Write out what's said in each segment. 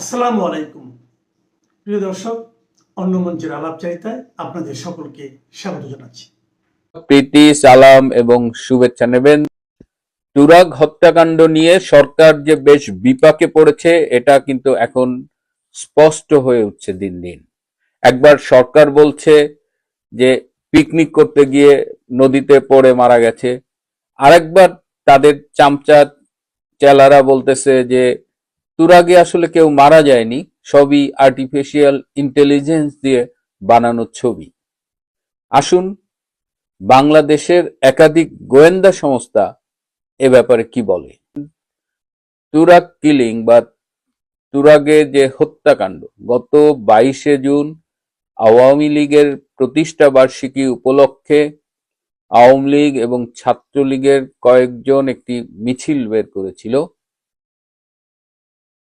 আসসালামু আলাইকুম প্রিয় দর্শক, অন্য মঞ্চের আলাপচারিতায় আপনাদের সকলকে স্বাগত জানাচ্ছি। প্রীতি, সালাম এবং শুভেচ্ছা নেবেন। তুরাগ হত্যাকাণ্ড নিয়ে সরকার যে বেশ বিপাকে পড়েছে এটা কিন্তু এখন স্পষ্ট হয়ে উঠছে দিন দিন। একবার সরকার বলছে যে পিকনিক করতে গিয়ে নদীতে পড়ে মারা গেছে, আরেকবার তাদের চামচা চেলারা বলতেছে যে তুরাগে আসলে কেউ মারা যায়নি, সবই আর্টিফিশিয়াল ইন্টেলিজেন্স দিয়ে বানানো ছবি। আসুন বাংলাদেশের একাধিক গোয়েন্দা সংস্থা এ ব্যাপারে কি বলে। তুরাগ কিলিং বা তুরাগে যে হত্যাকাণ্ড, গত 22শে জুন আওয়ামী লীগের প্রতিষ্ঠা বার্ষিকী উপলক্ষে আওয়ামী লীগ এবং ছাত্রলীগের কয়েকজন একটি মিছিল বের করেছিল।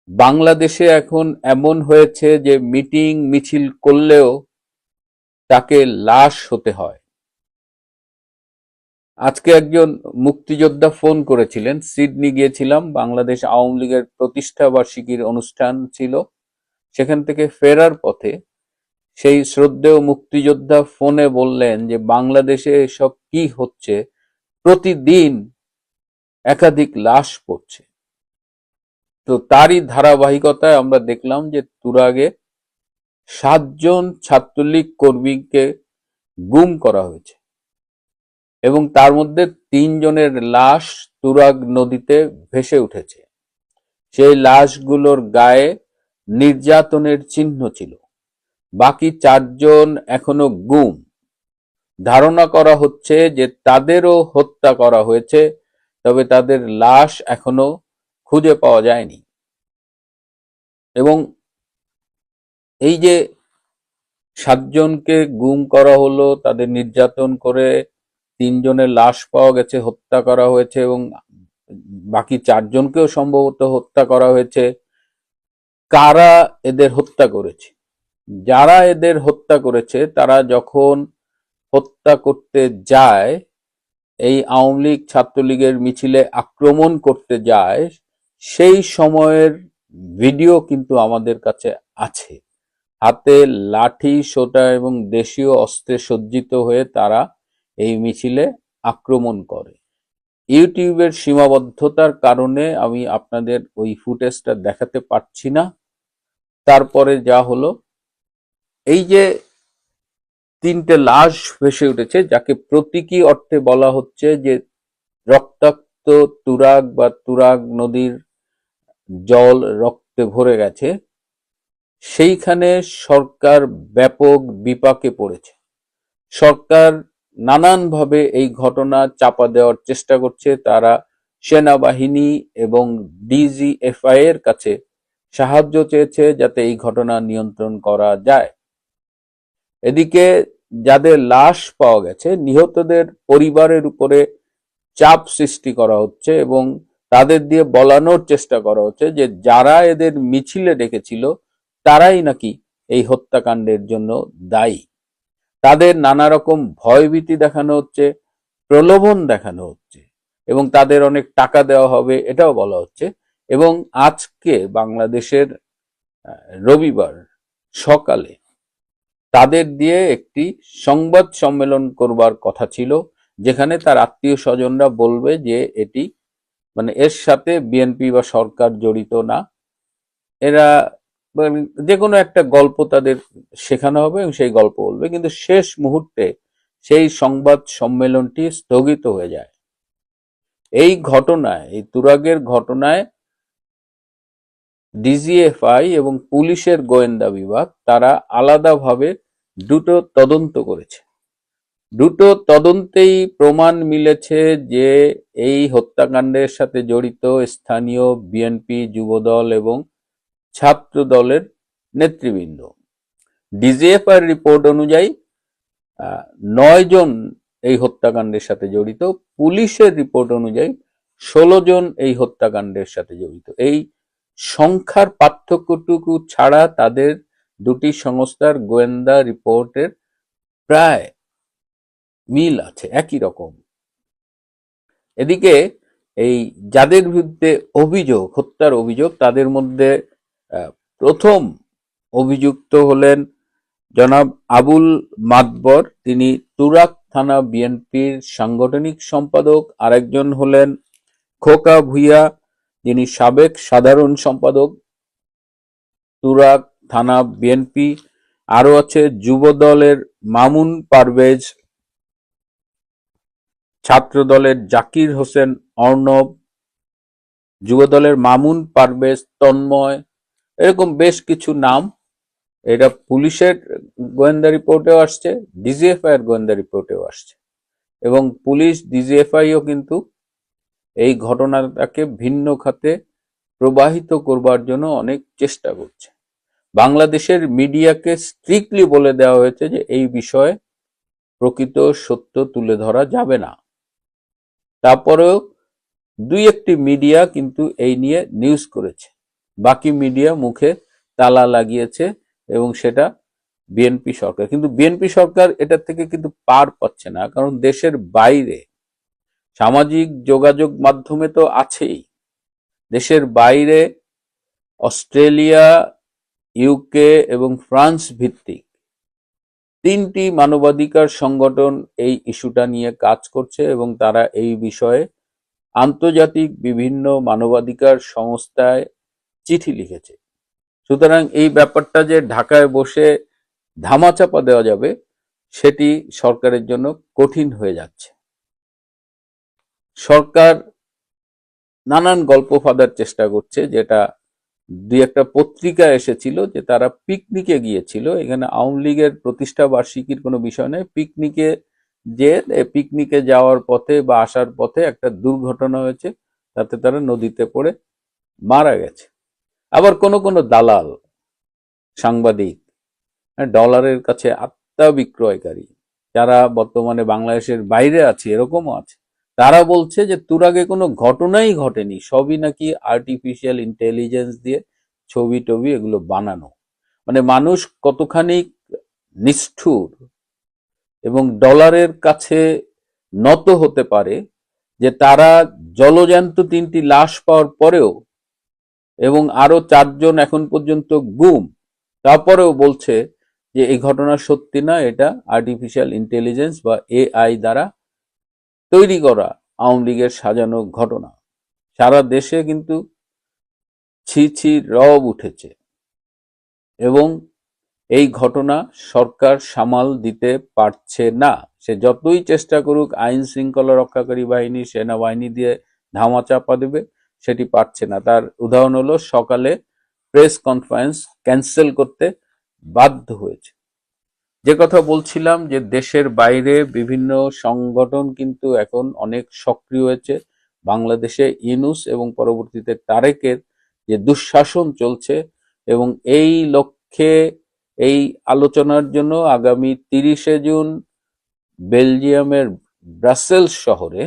বাংলাদেশে এখন এমন হয়েছে যে মিটিং মিছিল করলেও তাকে লাশ হতে হয়। আজকে একজন মুক্তিযোদ্ধা ফোন করেছিলেন, সিডনি গিয়েছিলাম, বাংলাদেশ আওয়ামী লীগের প্রতিষ্ঠা বার্ষিকীর অনুষ্ঠান ছিল, সেখান থেকে ফেরার পথে সেই শ্রদ্ধেয় মুক্তিযোদ্ধা ফোনে বললেন যে বাংলাদেশে এসব কি হচ্ছে, প্রতিদিন একাধিক লাশ পড়ছে। তো তারই ধারাবাহিকতায় আমরা দেখলাম যে তুরাগে 7 জন ছাত্রলীগ কর্মীকে গুম করা হয়েছে এবং তার মধ্যে 3 জনের লাশ তুরাগ নদীতে ভেসে উঠেছে। সেই লাশগুলোর গায়ে নির্যাতনের চিহ্ন ছিল। বাকি 4 জন এখনো গুম। ধারণা করা হচ্ছে যে তাদেরও হত্যা করা হয়েছে, তবে তাদের লাশ এখনো খুঁজে পাওয়া যায়নি। এবং এই যে 7 জনকে গুম করা হলো, তাদের নির্যাতন করে 3 জনের লাশ পাওয়া গেছে, হত্যা করা হয়েছে এবং বাকি 4 জনকেও সম্ভবত হত্যা করা হয়েছে। কারা এদের হত্যা করেছে? যারা এদের হত্যা করেছে তারা যখন হত্যা করতে যায়, এই আওয়ামী লীগ ছাত্রলীগের মিছিলে আক্রমণ করতে যায়, সেই সময়ের ভিডিও কিন্তু আমাদের কাছে আছে। হাতে লাঠি সোঁটা এবং দেশীয় অস্ত্রে সজ্জিত হয়ে তারা এই মিছিলে আক্রমণ করে। ইউটিউবের সীমাবদ্ধতার কারণে আমি আপনাদের ওই ফুটেজটা দেখাতে পারছি না। তারপরে যা হলো, এই যে 3টে লাশ ভেসে উঠেছে, যাকে প্রতীকী অর্থে বলা হচ্ছে যে রক্তাক্ত তুরাগ বা তুরাগ নদীর জল রক্তে ভরে গেছে, সেইখানে সরকার ব্যাপক বিপাকে পড়েছে। সরকার নানানভাবে এই ঘটনা চাপা দেওয়ার চেষ্টা করছে। তারা সেনাবাহিনী এবং ডিজিএফআই এর কাছে সাহায্য চেয়েছে যাতে এই ঘটনা নিয়ন্ত্রণ করা যায়। এদিকে যাদের লাশ পাওয়া গেছে, নিহতদের পরিবারের উপরে চাপ সৃষ্টি করা হচ্ছে এবং তাদের দিয়ে বলানোর চেষ্টা করা হচ্ছে যে যারা এদের মিছিলে ডেকেছিল তারাই নাকি এই হত্যাকাণ্ডের জন্য দায়ী। তাদের নানা রকম ভয়ভীতি দেখানো হচ্ছে, প্রলোভন দেখানো হচ্ছে এবং তাদের অনেক টাকা দেওয়া হবে এটাও বলা হচ্ছে। এবং আজকে বাংলাদেশের রবিবার সকালে তাদের দিয়ে একটি সংবাদ সম্মেলন করবার কথা ছিল, যেখানে তার আত্মীয় স্বজনরা বলবে যে এটি এর সাথে বিএনপি বা সরকার জড়িত না, এরা যে কোনো একটা গল্প তাদের শেখানো হবে এবং সেই গল্প বলবে। কিন্তু শেষ মুহূর্তে সেই সংবাদ সম্মেলনটি স্থগিত হয়ে যায়। এই ঘটনায়, এই তুরাগের ঘটনায় ডিজিএফআই এবং পুলিশের গোয়েন্দা বিভাগ তারা আলাদাভাবে দুটো তদন্ত করেছে। দুটো তদন্তেই প্রমাণ মিলেছে যে এই হত্যাকাণ্ডের সাথে জড়িত স্থানীয় বিএনপি, যুবদল এবং ছাত্র দলের নেতৃবৃন্দ। ডিজিএফআই রিপোর্ট অনুযায়ী 9 জন এই হত্যাকাণ্ডের সাথে জড়িত, পুলিশের রিপোর্ট অনুযায়ী 16 জন এই হত্যাকাণ্ডের সাথে জড়িত। এই সংখ্যার পার্থক্যটুকু ছাড়া তাদের দুটি সংস্থার গোয়েন্দা রিপোর্টের প্রায় মিল আছে, একই রকম। এদিকে এই যাদের বিরুদ্ধে অভিযোগ, হত্যার অভিযোগ, তাদের মধ্যে প্রথম অভিযুক্ত হলেন জনাব আবুল মাতবর, তিনি তুরাগ থানা বিএনপির সাংগঠনিক সম্পাদক। আরেকজন হলেন খোকা ভূঁইয়া, যিনি সাবেক সাধারণ সম্পাদক তুরাগ থানা বিএনপি। আরো আছে যুব দলের মামুন পারভেজ, ছাত্র দলের জাকির হোসেন অর্ণব, যুব দলের মামুন পারভেজ তন্ময়, এরকম বেশ কিছু নাম। এটা পুলিশের গোয়েন্দা রিপোর্টেও আসছে, ডিজিএফআই এর গোয়েন্দা রিপোর্টেও আসছে, এবং পুলিশ ডিজিএফআইও কিন্তু এই ঘটনাটাকে ভিন্ন খাতে প্রবাহিত করবার জন্য অনেক চেষ্টা করছে। বাংলাদেশের মিডিয়াকে স্ট্রিক্টলি বলে দেওয়া হয়েছে যে এই বিষয়ে প্রকৃত সত্য তুলে ধরা যাবে না। তারপরেও দুই একটি মিডিয়া কিন্তু এই নিয়ে নিউজ করেছে, বাকি মিডিয়া মুখে তালা লাগিয়েছে, এবং সেটা বিএনপি সরকার। কিন্তু বিএনপি সরকার এটা থেকে কিন্তু পার পাচ্ছে না, কারণ দেশের বাইরে সামাজিক যোগাযোগ মাধ্যমে তো আছেই, দেশের বাইরে অস্ট্রেলিয়া, ইউকে এবং ফ্রান্স ভিত্তিক 3টি মানবাধিকার সংগঠন এই ইস্যুটা নিয়ে কাজ করছে, এবং তারা এই বিষয়ে আন্তর্জাতিক বিভিন্ন মানবাধিকার সংস্থায় চিঠি লিখেছে। সুতরাং এই ব্যাপারটা যে ঢাকায় বসে ধামাচাপা দেওয়া যাবে, সেটি সরকারের জন্য কঠিন হয়ে যাচ্ছে। সরকার নানান গল্প ফাঁদার চেষ্টা করছে, যেটা দুই একটা পত্রিকা এসেছিল যে তারা পিকনিকে গিয়েছিল। এখানে আওয়ামী লীগের প্রতিষ্ঠা বার্ষিকীর কোনো বিষয় নেই। পিকনিকে যাওয়ার পথে বা আসার পথে একটা দুর্ঘটনা হয়েছে, তাতে তারা নদীতে পড়ে মারা গেছে। আবার কোন কোন দালাল সাংবাদিক, ডলারের কাছে আত্মা বিক্রয়কারী, যারা বর্তমানে বাংলাদেশের বাইরে আছে, এরকমও আছে, তারা বলছে যে তুরাগে কোনো ঘটনাই ঘটেনি, সবই নাকি আর্টিফিশিয়াল ইন্টেলিজেন্স দিয়ে ছবি টবি এগুলো বানানো। মানে মানুষ কতখানি নিষ্ঠুর এবং ডলারের কাছে নত হতে পারে যে তারা জলজ্যান্ত 3টি লাশ পাওয়ার পরেও, এবং আরো 4জন এখন পর্যন্ত গুম, তারপরেও বলছে যে এই ঘটনা সত্যি না, এটা আর্টিফিশিয়াল ইন্টেলিজেন্স বা এআই দ্বারা তৈরি করা আওয়ামী লীগের সাজানো ঘটনা। সারা দেশে কিন্তু ছি ছি রব উঠেছে, এবং এই ঘটনা সরকার সামাল দিতে পারছে না। সে যতই চেষ্টা করুক আইন শৃঙ্খলা রক্ষাকারী বাহিনী, সেনাবাহিনী দিয়ে ধামাচাপা দেবে, সেটি পারছে না। তার উদাহরণ হলো সকালে প্রেস কনফারেন্স ক্যান্সেল করতে বাধ্য হয়েছে। যে কথা বলছিলাম যে দেশের বাইরে বিভিন্ন সংগঠন কিন্তু এখন অনেক সক্রিয় হয়েছে। বাংলাদেশে ইউনূস এবং পরবর্তীতে তারেকের যে দুঃশাসন চলছে, এবং এই লক্ষ্যে এই আলোচনার জন্য আগামী 30শে জুন বেলজিয়ামের ব্রাসেলস শহরে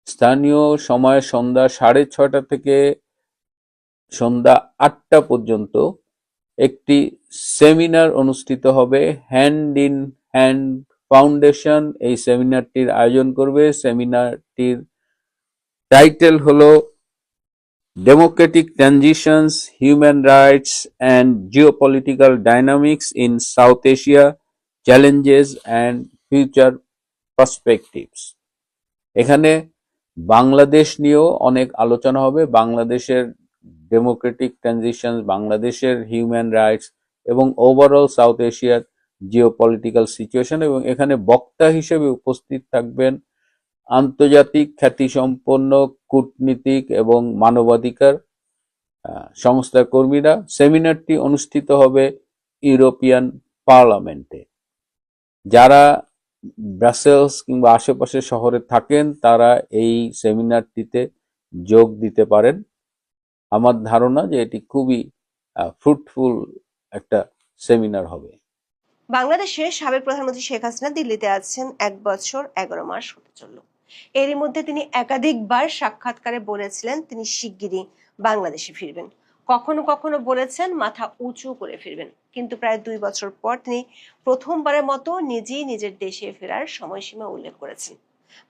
স্থানীয় সময় সন্ধ্যা 6:30 থেকে সন্ধ্যা 8টা পর্যন্ত একটি সেমিনার অনুষ্ঠিত হবে। হ্যান্ড ইন হ্যান্ড ফাউন্ডেশন এই সেমিনারটির আয়োজন করবে। সেমিনারটির টাইটেল হলো Democratic transitions, human rights and geopolitical dynamics in south Asia, challenges and future perspectives. এখানে বাংলাদেশ নিয়েও অনেক আলোচনা হবে, বাংলাদেশের ডেমোক্রেটিক ট্রানজিশন, বাংলাদেশের হিউম্যান রাইটস এবং ওভারঅল সাউথ এশিয়ার জিওপলিটিক্যাল সিচুয়েশন। এবং এখানে বক্তা হিসেবে উপস্থিত থাকবেন আন্তর্জাতিক খ্যাতিসম্পন্ন কূটনীতিক এবং মানবাধিকার সংস্থার কর্মীরা। সেমিনারটি অনুষ্ঠিত হবে ইউরোপিয়ান পার্লামেন্টে। যারা ব্রাসেলস কিংবা আশেপাশের শহরে থাকেন তারা এই সেমিনারটিতে যোগ দিতে পারেন। আমার ধারণা যে এটি খুবই ফ্রুটফুল একটা সেমিনার হবে। বাংলাদেশের সাবেক প্রধানমন্ত্রী শেখ হাসিনা দিল্লিতে আছেন 1 বছর 11 মাস হতে চলল। এরই মধ্যে তিনি একাধিকবার সাক্ষাৎকারে বলেছিলেন তিনি শিগগিরই বাংলাদেশে ফিরবেন। কখনো কখনো বলেছেন মাথা উঁচু করে ফিরবেন, কিন্তু প্রায় 2 বছর পর তিনি প্রথমবারের মতো নিজেই নিজের দেশে ফেরার সময়সীমা উল্লেখ করেছেন।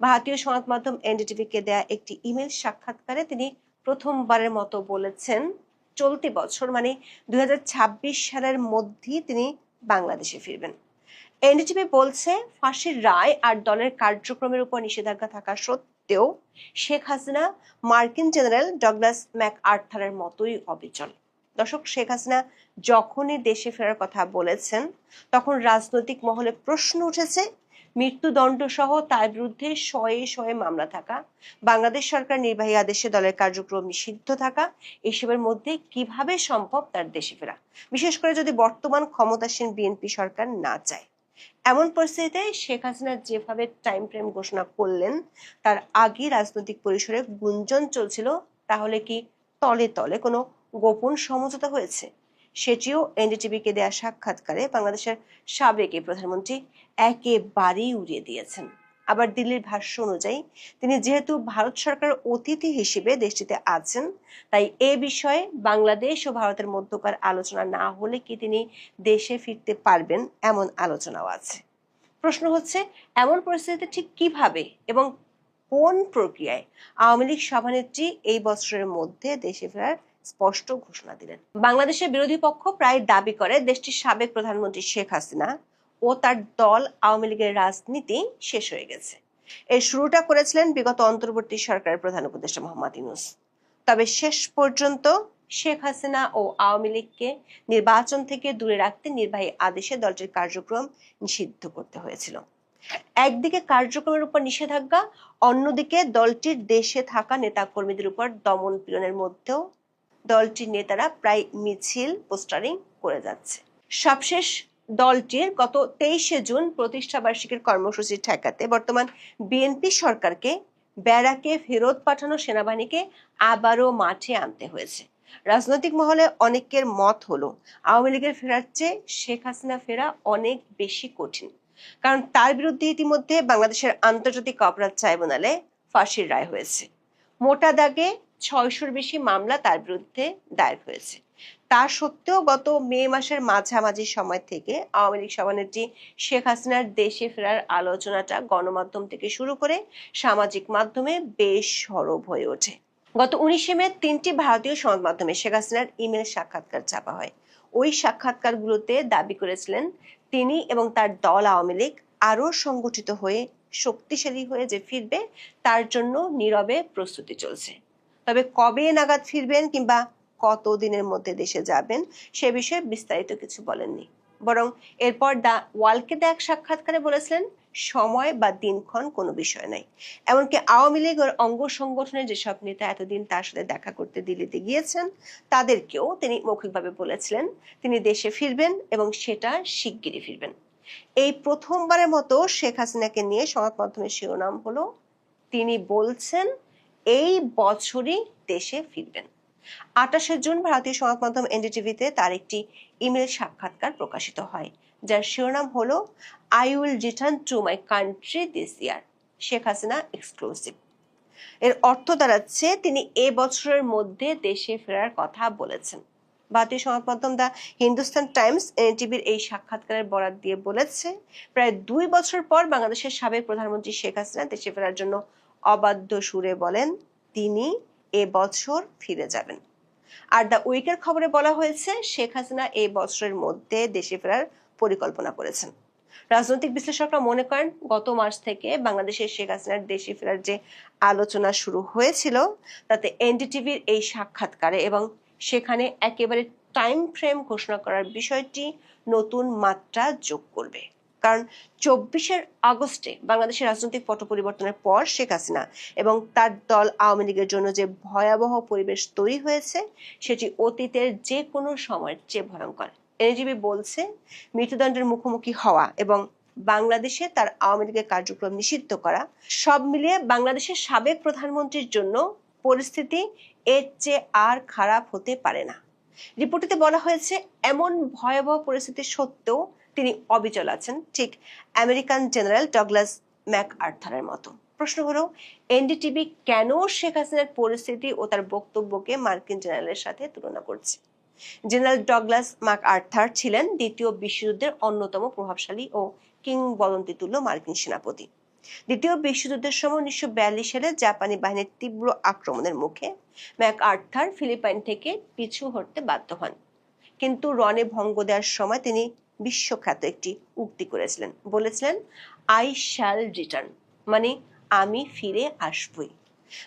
ভারতীয় সংবাদ মাধ্যম এনডিটিভিকে দেয়া একটি ইমেল সাক্ষাৎকারে তিনি প্রথমবারের মতো বলেছেন চলতি বছর মানে 2026 সালের মধ্যেই তিনি বাংলাদেশে ফিরবেন। এনডিটিভি বলছে, ফাঁসির রায় আর দলের কার্যক্রমের উপর নিষেধাজ্ঞা থাকা সত্ত্বেও শেখ হাসিনা মার্কিন জেনারেল ডগলাস ম্যাকআর্থারের মতোই অবিচল। দর্শক, শেখ হাসিনা যখনই দেশে ফেরার কথা বলেছেন তখন রাজনৈতিক মহলে প্রশ্ন উঠেছে, মৃত্যুদণ্ড সহ তার বিরুদ্ধে শয়ে শয়ে মামলা থাকা, বাংলাদেশ সরকার নির্বাহী আদেশে দলের কার্যক্রম নিষিদ্ধ থাকা, এসবের মধ্যে কিভাবে সম্ভব তার দেশে ফেরা, বিশেষ করে যদি বর্তমান ক্ষমতাসীন বিএনপি সরকার না চায়। এমন পরিস্থিতিতে শেখ হাসিনা যেভাবে টাইম ফ্রেম ঘোষণা করলেন তার আগে রাজনৈতিক পরিসরে গুঞ্জন চলছিল, তাহলে কি তলে তলে কোনো গোপন সমঝোতা হয়েছে? সেটিও এনডিটিভিকে দেয়া সাক্ষাৎকারে বাংলাদেশের সাবেক প্রধানমন্ত্রী একেবারেই উড়িয়ে দিয়েছেন। আবার দিল্লির ভাষ্য অনুযায়ী তিনি যেহেতু ভারত সরকার অতিথি হিসেবে দেশটিতে আছেন, তাই এ বিষয়ে বাংলাদেশ ও ভারতের মধ্যকার আলোচনা না হলে কি তিনি দেশে ফিরতে পারবেন, এমন আলোচনাও আছে। প্রশ্ন হচ্ছে, এমন পরিস্থিতিতে ঠিক কিভাবে এবং কোন প্রক্রিয়ায় আওয়ামী লীগ সভানেত্রী এই বছরের মধ্যে দেশে ফেরার স্পষ্ট ঘোষণা দিলেন? বাংলাদেশের বিরোধী পক্ষ প্রায় দাবি করে দেশটির সাবেক প্রধানমন্ত্রী শেখ হাসিনা ও তার দল আওয়ামী লীগের রাজনীতি শেষ হয়ে গেছে। এর শুরুটা করেছিলেন বিগত অন্তর্বর্তী সরকারের প্রধান উপদেষ্টা মোহাম্মদ ইউনূস। তবে শেষ পর্যন্ত শেখ হাসিনা ও আওয়ামী লীগকে নির্বাচন থেকে দূরে রাখতে নির্বাহী আদেশে দলটির কার্যক্রম নিষিদ্ধ করতে হয়েছিল। একদিকে কার্যক্রমের উপর নিষেধাজ্ঞা, অন্যদিকে দলটির দেশে থাকা নেতাকর্মীদের উপর দমন পীড়নের মধ্যেও দলটির নেতারা প্রায় মিছিল পোস্টারিং করে যাচ্ছে। সবশেষ দলটির গত 23শে জুন প্রতিষ্ঠা বার্ষিকীর কর্মসূচি ঠেকাতে বর্তমান বিএনপি সরকারকে ব্যারাকে ফেরত পাঠানো সেনাবাহিনীকে আবারও মাঠে আনতে হয়েছে। রাজনৈতিক মহলে অনেকের মত হলো, আওয়ামী লীগের ফেরার চেয়ে শেখ হাসিনা ফেরা অনেক বেশি কঠিন, কারণ তার বিরুদ্ধে ইতিমধ্যে বাংলাদেশের আন্তর্জাতিক অপরাধ ট্রাইব্যুনালে ফাঁসির রায় হয়েছে। মোটা দাগে 600-র বেশি মামলা তার বিরুদ্ধে দায়ের হয়েছে। তা সত্ত্বেও গত মে মাসের মাঝামাঝি সময় থেকে আওয়ামী লীগ সভানেত্রী শেখ হাসিনার দেশে ফেরার আলোচনাটা গণমাধ্যম থেকে শুরু করে সামাজিক মাধ্যমে বেশ সরব হয়ে ওঠে। গত 19শে মে 3টি ভারতীয় সংবাদ মাধ্যমে শেখ হাসিনার ইমেল সাক্ষাৎকার ছাপা হয়। ওই সাক্ষাৎকারগুলোতে দাবি করেছিলেন তিনি এবং তার দল আওয়ামী লীগ আরো সংগঠিত হয়ে শক্তিশালী হয়ে যে ফিরবে তার জন্য নীরবে প্রস্তুতি চলছে। তবে কবে নাগাদ ফিরবেন কিংবা কতদিনের মধ্যে দেশে যাবেন সে বিষয়ে বিস্তারিত কিছু বলেননি, বরং এরপর দ্য ওয়ালকে দেয়া এক সাক্ষাৎকারে বলেছিলেন সময় বা দিনক্ষণ কোনো বিষয় নাই। এমনকি আওয়ামী লীগ ও অঙ্গ সংগঠনের যেসব নেতা এতদিন তার সাথে দেখা করতে দিল্লিতে গিয়েছেন তাদেরকেও তিনি মৌখিকভাবে বলেছিলেন তিনি দেশে ফিরবেন এবং সেটা শিগগিরই ফিরবেন। এই প্রথমবারের মতো শেখ হাসিনাকে নিয়ে সংবাদ মাধ্যমের শিরোনাম হলো, তিনি বলছেন এই বছরই দেশে ফিরবেন। 28শে জুন ভারতীয় সংবাদ মাধ্যম এনডিটিভিতে তার একটি ইমেল সাক্ষাৎকার প্রকাশিত হয়, যার শিরোনাম হলো I will return to my country this year, Sheikh Hasina exclusive. এর অর্থ দাঁড়াচ্ছে তিনি এ বছরের মধ্যে দেশে ফেরার কথা বলেছেন। ভারতীয় সংবাদ মাধ্যম দ্য হিন্দুস্তান টাইমস এনডিটিভির এই সাক্ষাৎকারের বরাত দিয়ে বলেছে, প্রায় 2 বছর পর বাংলাদেশের সাবেক প্রধানমন্ত্রী শেখ হাসিনা দেশে ফেরার জন্য অবাধ্য সুরে বলেন তিনি এ বছর ফিরে যাবেন। আর দ্য উইকের খবরে বলা হয়েছে শেখ হাসিনা এই বছরের মধ্যে দেশে ফেরার পরিকল্পনা করেছেন। রাজনৈতিক বিশ্লেষকরা মনে করেন গত মাস থেকে বাংলাদেশের শেখ হাসিনার দেশে ফেরার যে আলোচনা শুরু হয়েছিল তাতে এনডিটিভির এই সাক্ষাৎকারে এবং সেখানে একেবারে টাইম ফ্রেম ঘোষণা করার বিষয়টি নতুন মাত্রা যোগ করবে। কারণ 24শে আগস্টে বাংলাদেশের রাজনৈতিক পট পরিবর্তনের পর শেখ হাসিনা এবং তার দল আওয়ামী লীগের জন্য যে ভয়াবহ পরিবেশ তৈরি হয়েছে সেটি অতীতের যে কোনো সময়ের চেয়ে ভয়ঙ্কর। এনডিটিভি বলছে মৃত্যুদণ্ডের মুখোমুখি হওয়া এবং বাংলাদেশে তার আওয়ামী লীগের কার্যক্রম নিষিদ্ধ করা সব মিলিয়ে বাংলাদেশের সাবেক প্রধানমন্ত্রীর জন্য পরিস্থিতি এর চেয়ে আর খারাপ হতে পারে না। রিপোর্টে বলা হয়েছে এমন ভয়াবহ পরিস্থিতি সত্ত্বেও তিনি অবিচল আছেন, ঠিক আমেরিকান জেনারেল ডগলাস ম্যাকআর্থারের মতো। প্রশ্ন হলো, এনডিটিভি কেন শেখ হাসিনার পরিস্থিতি ও তার বক্তব্যকে মার্কিন জেনারেলের সাথে তুলনা করছে? জেনারেল ডগলাস ম্যাকআর্থার ছিলেন দ্বিতীয় বিশ্বযুদ্ধের অন্যতম প্রভাবশালী ও কিংবদন্তিতুল্য মার্কিন সেনাপতি। দ্বিতীয় বিশ্বযুদ্ধের সময় 1942 সালে জাপানি বাহিনীর তীব্র আক্রমণের মুখে ম্যাকআর্থার ফিলিপাইন থেকে পিছু হটতে বাধ্য হন। কিন্তু রণে ভঙ্গ দেওয়ার সময় তিনি বিশ্বখ্যাত একটি উক্তি করেছিলেন, বলেছিলেন আই শ্যাল রিটার্ন, মানে আমি ফিরে আসবই।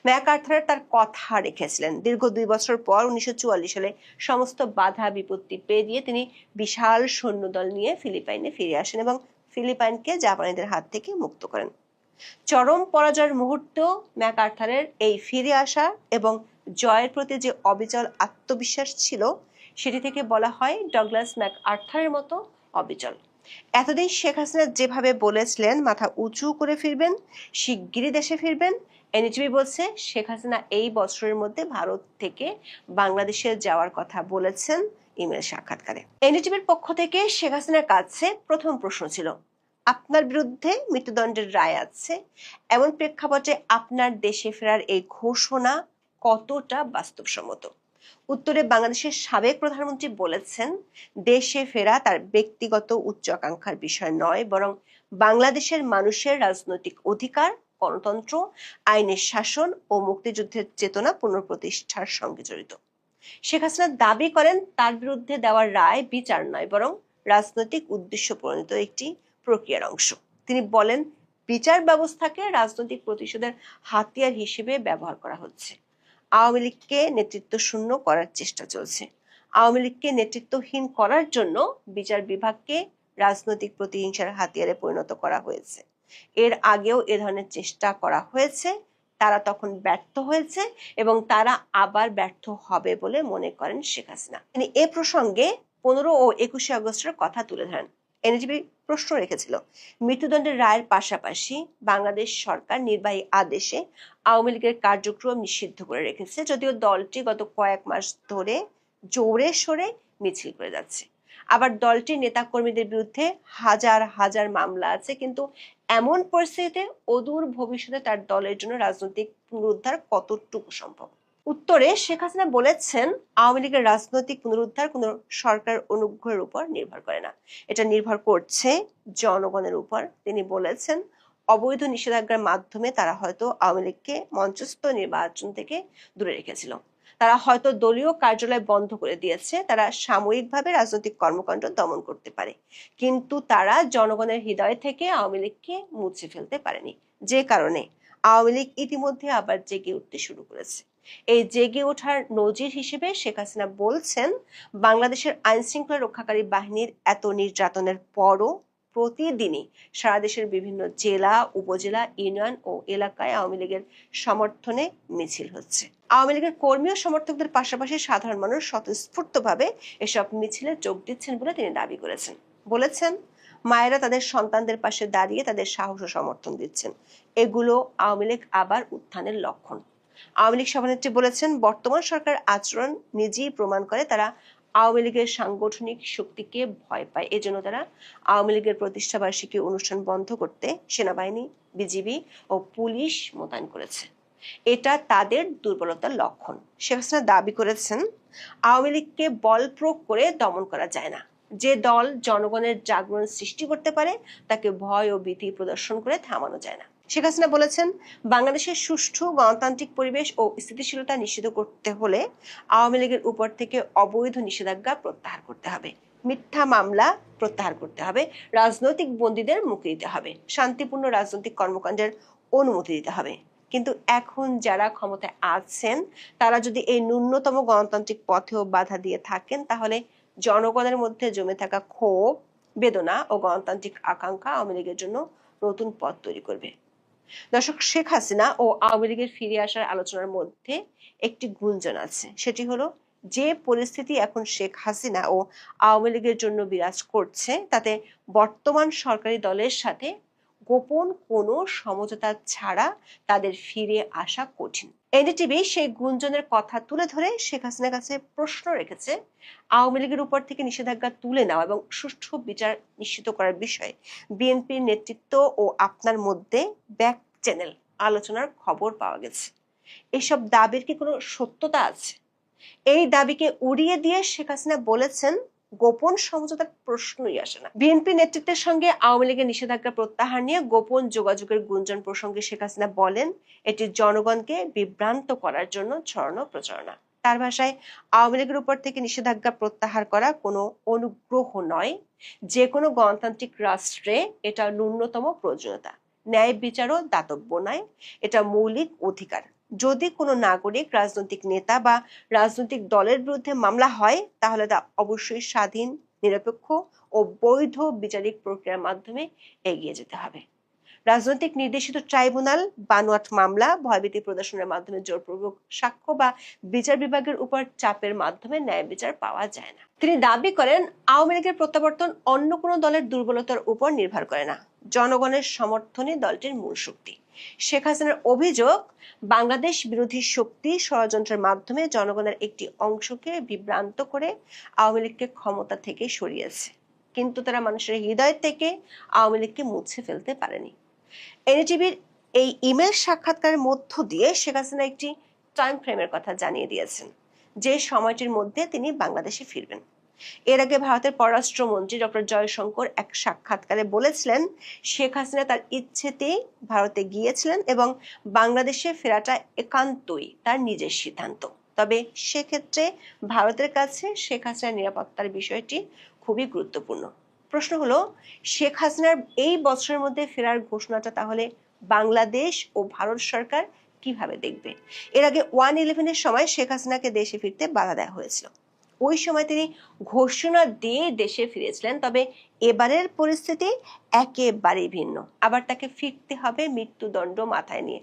ম্যাকআর্থার তার কথা রেখেছিলেন। দীর্ঘ 2 বছর পর 1944 সালে সমস্ত বাধা বিপত্তি পেরিয়ে তিনি বিশাল সৈন্যদল নিয়ে ফিলিপাইনে ফিরে আসেন এবং ফিলিপাইনকে জাপানিদের হাত থেকে মুক্ত করেন। চরম পরাজয়ের মুহূর্তেও ম্যাকআর্থারের এই ফিরে আসা এবং জয়ের প্রতি যে অবিচল আত্মবিশ্বাস ছিল, সেটি থেকে বলা হয় ডগলাস ম্যাকআর্থারের মতো অবিচল। এতদিন শেখ হাসিনা যেভাবে বলেছিলেন মাথা উঁচু করে ফিরবেন, শিগগিরই দেশে ফিরবেন, এনটিভি বলছে শেখ হাসিনা এই বছরের মধ্যে ভারত থেকে বাংলাদেশে যাওয়ার কথা বলেছেন ইমেল সাক্ষাৎকারে। এনটিভির পক্ষ থেকে শেখ হাসিনার কাছে প্রথম প্রশ্ন ছিল, আপনার বিরুদ্ধে মৃত্যুদণ্ডের রায় আছে, এমন প্রেক্ষাপটে আপনার দেশে ফেরার এই ঘোষণা কতটা বাস্তবসম্মত? উত্তরে বাংলাদেশের সাবেক প্রধানমন্ত্রী বলেছেন, দেশে ফেরা তার ব্যক্তিগত উচ্চ আকাঙ্ক্ষার বিষয় নয়, বরং বাংলাদেশের মানুষের রাজনৈতিক অধিকার, গণতন্ত্র, আইনের শাসন ও মুক্তিযুদ্ধের চেতনা পুনঃপ্রতিষ্ঠার সঙ্গে জড়িত। শেখ হাসিনা দাবি করেন তার বিরুদ্ধে দেওয়ার রায় বিচার নয়, বরং রাজনৈতিক উদ্দেশ্য প্রণীত একটি প্রক্রিয়ার অংশ। তিনি বলেন, বিচার ব্যবস্থাকে রাজনৈতিক প্রতিশোধের হাতিয়ার হিসেবে ব্যবহার করা হচ্ছে। আওয়ামী লীগকে নেতৃত্ব শূন্য করার চেষ্টা চলছে। আওয়ামী লীগকে নেতৃত্বহীন করার জন্য বিচার বিভাগকে রাজনৈতিক প্রতিহিংসার হাতিয়ারে পরিণত করা হয়েছে। এর আগেও এ ধরনের চেষ্টা করা হয়েছে, তারা তখন ব্যর্থ হয়েছে এবং তারা আবার ব্যর্থ হবে বলে মনে করেন শেখ হাসিনা। তিনি এ প্রসঙ্গে 15 ও 21 আগস্টের কথা তুলে ধরেন। এনটিভি প্রশ্ন রেখেছিল, মৃত্যুদণ্ডের রায়ের পাশাপাশি বাংলাদেশ সরকার নির্বাহী আদেশে আওয়ামী লীগের কার্যক্রম নিষিদ্ধ করে রেখেছে, যদিও দলটি গত কয়েক মাস ধরে জোরে সোরে মিছিল করে যাচ্ছে। আবার দলটির নেতাকর্মীদের বিরুদ্ধে হাজার হাজার মামলা আছে, কিন্তু এমন পরিস্থিতিতে অদূর ভবিষ্যতে তার দলের জন্য রাজনৈতিক পুনরুদ্ধার কতটুকু সম্ভব? উত্তরে শেখ হাসিনা বলেছেন, আওয়ামী লীগের রাজনৈতিক পুনরুদ্ধার কোন সরকার অনুগ্রহের উপর নির্ভর করে না, এটা নির্ভর করছে জনগণের উপর। তিনি বলেছেন, অবৈধ নিষেধাজ্ঞার মাধ্যমে তারা হয়তো আওয়ামী লীগকে মঞ্চস্থ নির্বাচন থেকে দূরে রেখেছিল, তারা হয়তো দলীয় কার্যালয় বন্ধ করে দিয়েছে, তারা সাময়িকভাবে রাজনৈতিক কর্মকাণ্ড দমন করতে পারে, কিন্তু তারা জনগণের হৃদয় থেকে আওয়ামী লীগকে মুছে ফেলতে পারেনি। যে কারণে আওয়ামী লীগ ইতিমধ্যে আবার জেগে উঠতে শুরু করেছে। এই জেগে ওঠার নজির হিসেবে শেখ হাসিনা বলছেন, বাংলাদেশের আইন শৃঙ্খলা রক্ষাকারী বাহিনীর এত নির্যাতনের পরও প্রতিদিনই সারা দেশের বিভিন্ন জেলা, উপজেলা, ইউনিয়ন ও এলাকায় আওয়ামী লীগের সমর্থনে মিছিল হচ্ছে। আওয়ামী লীগের কর্মী ও সমর্থকদের পাশাপাশি সাধারণ মানুষ স্বতঃস্ফূর্তভাবে এসব মিছিলে যোগ দিচ্ছেন বলে তিনি দাবি করেছেন। বলেছেন, মায়েরা তাদের সন্তানদের পাশে দাঁড়িয়ে তাদের সাহস ও সমর্থন দিচ্ছেন, এগুলো আওয়ামী লীগ আবার উত্থানের লক্ষণ। আওয়ামী লীগ সভানেত্রী বলেছেন, বর্তমান সরকার আচরণ নিজেই প্রমাণ করে তারা আওয়ামী লীগের সাংগঠনিক শক্তিকে ভয় পায়। এজন্য তারা আওয়ামী লীগের প্রতিষ্ঠাবার্ষিকী অনুষ্ঠান বন্ধ করতে সেনাবাহিনী, বিজিবি ও পুলিশ মোতায়েন করেছে। এটা তাদের দুর্বলতার লক্ষণ। শেখ হাসিনা দাবি করেছেন, আওয়ামী লীগকে বল প্রয়োগ করে দমন করা যায় না। যে দল জনগণের জাগরণ সৃষ্টি করতে পারে তাকে ভয় ও ভীতি প্রদর্শন করে থামানো যায় না। শেখ হাসিনা বলেছেন, বাংলাদেশের সুষ্ঠু গণতান্ত্রিক পরিবেশ ও স্থিতিশীলতা নিশ্চিত করতে হলে আওয়ামী লীগের উপর থেকে অবৈধ নিষেধাজ্ঞা প্রত্যাহার করতে হবে, মিথ্যা মামলা প্রত্যাহার করতে হবে, রাজনৈতিক বন্দীদের মুক্তি দিতে হবে, শান্তিপূর্ণ রাজনৈতিক কর্মকাণ্ডের অনুমতি দিতে হবে। কিন্তু এখন যারা ক্ষমতায় আছেন তারা যদি এই ন্যূনতম গণতান্ত্রিক পথেও বাধা দিয়ে থাকেন, তাহলে জনগণের মধ্যে জমে থাকা ক্ষোভ, বেদনা ও গণতান্ত্রিক আকাঙ্ক্ষা আওয়ামী লীগের জন্য নতুন পথ তৈরি করবে। দর্শক, শেখ হাসিনা ও আওয়ামী লীগের ফিরে আসার আলোচনার মধ্যে একটি গুঞ্জন আছে, সেটি হলো যে পরিস্থিতি এখন শেখ হাসিনা ও আওয়ামী লীগের জন্য বিরাজ করছে, তাতে বর্তমান সরকারি দলের সাথে গোপন কোনো সমঝোতা ছাড়া তাদের ফিরে আসা কঠিন। এনডিটিভি সেই গুঞ্জনের কথা তুলে ধরে শেখ হাসিনার কাছে প্রশ্ন রেখেছে, আওয়ামী লীগের উপর থেকে নিষেধাজ্ঞা তুলে নেওয়া এবং সুষ্ঠু বিচার নিশ্চিত করার বিষয়ে বিএনপির নেতৃত্ব ও আপনার মধ্যে ব্যাক চ্যানেল আলোচনার খবর পাওয়া গেছে। এসব দাবির কি কোনো সত্যতা আছে? এই দাবিকে উড়িয়ে দিয়ে শেখ হাসিনা বলেছেন, গোপন সমঝোতার প্রশ্নই আসে না। বিএনপি নেতৃত্বের সঙ্গে আওয়ামী লীগের নিষেধাজ্ঞা প্রত্যাহার নিয়ে গোপন যোগাযোগের গুঞ্জন প্রসঙ্গে শেখ হাসিনা বলেন, এটি জনগণকে বিভ্রান্ত করার জন্য ছড়ানো প্রচারণা। তার ভাষায়, আওয়ামী লীগের উপর থেকে নিষেধাজ্ঞা প্রত্যাহার করা কোনো অনুগ্রহ নয়, যে কোনো গণতান্ত্রিক রাষ্ট্রে এটা ন্যূনতম প্রয়োজনীয়তা। ন্যায় বিচারও দাতব্য নয়, এটা মৌলিক অধিকার। যদি কোনো নাগরিক, রাজনৈতিক নেতা বা রাজনৈতিক দলের বিরুদ্ধে মামলা হয়, তাহলে তা অবশ্যই স্বাধীন, নিরপেক্ষ ও বৈধ বিচারিক প্রক্রিয়ার মাধ্যমে এগিয়ে যেতে হবে। রাজনৈতিক নির্দেশিত ট্রাইব্যুনাল, বানোয়াট মামলা, ভয়ভীতি প্রদর্শনের মাধ্যমে জোরপূর্বক সাক্ষ্য বা বিচার বিভাগের উপর চাপের মাধ্যমে ন্যায় বিচার পাওয়া যায় না। তিনি দাবি করেন, আওয়ামী লীগের প্রত্যাবর্তন অন্য কোনো দলের দুর্বলতার উপর নির্ভর করে না, জনগণের সমর্থনই দলটির মূল শক্তি। শেখ হাসিনার অভিযোগ, বাংলাদেশ বিরোধী শক্তি ষড়যন্ত্রের মাধ্যমে জনগণের একটি অংশকে বিভ্রান্ত করে আওয়ামী লীগকে ক্ষমতা থেকে সরিয়েছে, কিন্তু তারা মানুষের হৃদয় থেকে আওয়ামী লীগকে মুছে ফেলতে পারেনি। এনটিভির এই ইমেল সাক্ষাৎকারের মধ্য দিয়ে শেখ হাসিনা একটি টাইম ফ্রেমের কথা জানিয়ে দিয়েছেন, যে সময়টির মধ্যে তিনি বাংলাদেশে ফিরবেন। এর আগে ভারতের পররাষ্ট্রমন্ত্রী ডক্টর জয়শঙ্কর এক সাক্ষাৎকারে বলেছিলেন, শেখ হাসিনা তার ইচ্ছেতেই ভারতে গিয়েছিলেন এবং বাংলাদেশে ফেরাটা একান্তই তার নিজের সিদ্ধান্ত। তবে সেক্ষেত্রে ভারতের কাছে শেখ হাসিনার নিরাপত্তার বিষয়টি খুবই গুরুত্বপূর্ণ। প্রশ্ন হলো, শেখ হাসিনার এই বছরের মধ্যে ফেরার ঘোষণাটা তাহলে বাংলাদেশ ও ভারত সরকার কিভাবে দেখবে? এর আগে 1/11-এর সময় শেখ হাসিনাকে দেশে ফিরতে বাধা দেওয়া হয়েছিল। ওই সময় তিনি ঘোষণা দিয়ে দেশে ফিরেছিলেন, তবে এবারের পরিস্থিতি একেবারেই ভিন্ন। আবার তাকে ফিরতে হবে মৃত্যুদণ্ড মাথায় নিয়ে।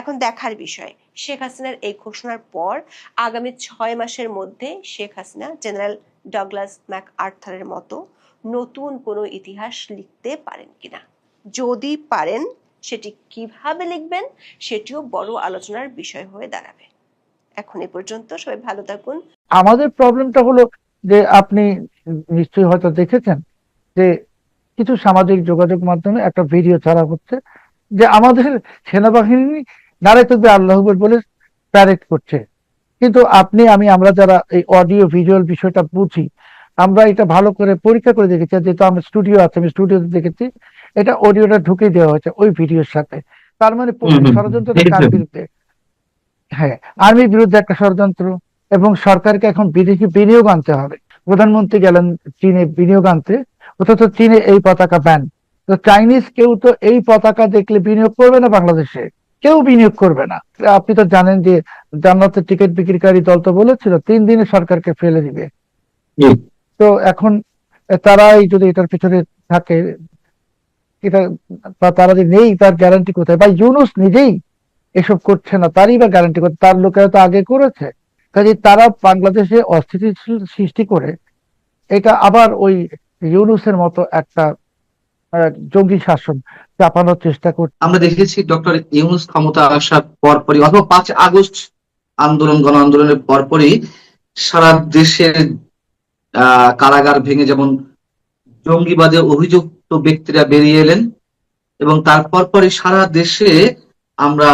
এখন দেখার বিষয়, শেখ হাসিনার এই ঘোষণার পর আগামী 6 মাসের মধ্যে শেখ হাসিনা জেনারেল ডগলাস ম্যাকআর্থারের মতো নতুন কোনো ইতিহাস লিখতে পারেন কিনা। যদি পারেন, সেটি কিভাবে লিখবেন সেটিও বড় আলোচনার বিষয় হয়ে দাঁড়াবে। এখন এ পর্যন্ত, সবাই ভালো থাকুন। আমাদের প্রবলেমটা হলো যে আপনি নিশ্চয়ই হয়তো দেখেছেন যে কিছু সামাজিক যোগাযোগ মাধ্যমে একটা ভিডিও ছাড়া হচ্ছে যে আমাদের সেনাবাহিনী নারে তকবীর আল্লাহু আকবার বলে প্যারেড করছে, কিন্তু আমরা যারা এই অডিও ভিজুয়াল বিষয়টা বুঝি, আমরা এটা ভালো করে পরীক্ষা করে দেখেছি। যেহেতু আমার স্টুডিও আছে, আমি স্টুডিওতে দেখেছি এটা অডিওটা ঢুকে দেওয়া হয়েছে ওই ভিডিওর সাথে। তার মানে ষড়যন্ত্রটা কার বিরুদ্ধে? হ্যাঁ, আর্মির বিরুদ্ধে একটা ষড়যন্ত্র। এবং সরকারকে এখন বিদেশি বিনিয়োগ আনতে হবে। প্রধানমন্ত্রী গেলেন চীনে বিনিয়োগ আনতে, অথচ চীনে এই পতাকা ব্যান। তো চাইনিজ কেউ তো এই পতাকা দেখলে বিনিয়োগ করবে না বাংলাদেশে, কেউ বিনিয়োগ করবে না। আপনি তো জানেন যে জান্নাতের টিকিট বিক্রিকারী দল তো বলেছিল 3 দিনে সরকারকে ফেলে দিবে। তো এখন তারাই যদি এটার পিছনে থাকে, এটা বা তারা যদি নেই, তার গ্যারান্টি কোথায়? বা ইউনূস নিজেই এসব করছে না, তারই বা গ্যারান্টি করতে? তার লোকেরা তো আগে করেছে। কাজে তারা বাংলাদেশে অস্থিতিশীল সৃষ্টি করে এটা আবার ওই ইউনূসের মতো একটা জঙ্গি শাসন চাপানোর চেষ্টা করছে। আমরা দেখেছি ডক্টর ইউনূস ক্ষমতা আসার পরপরই অথবা 5 আগস্ট গণ আন্দোলনের পরপরই সারা দেশের কারাগার ভেঙে যেমন জঙ্গিবাদে অভিযুক্ত ব্যক্তিরা বেরিয়ে এলেন, এবং তারপর পরে সারা দেশে আমরা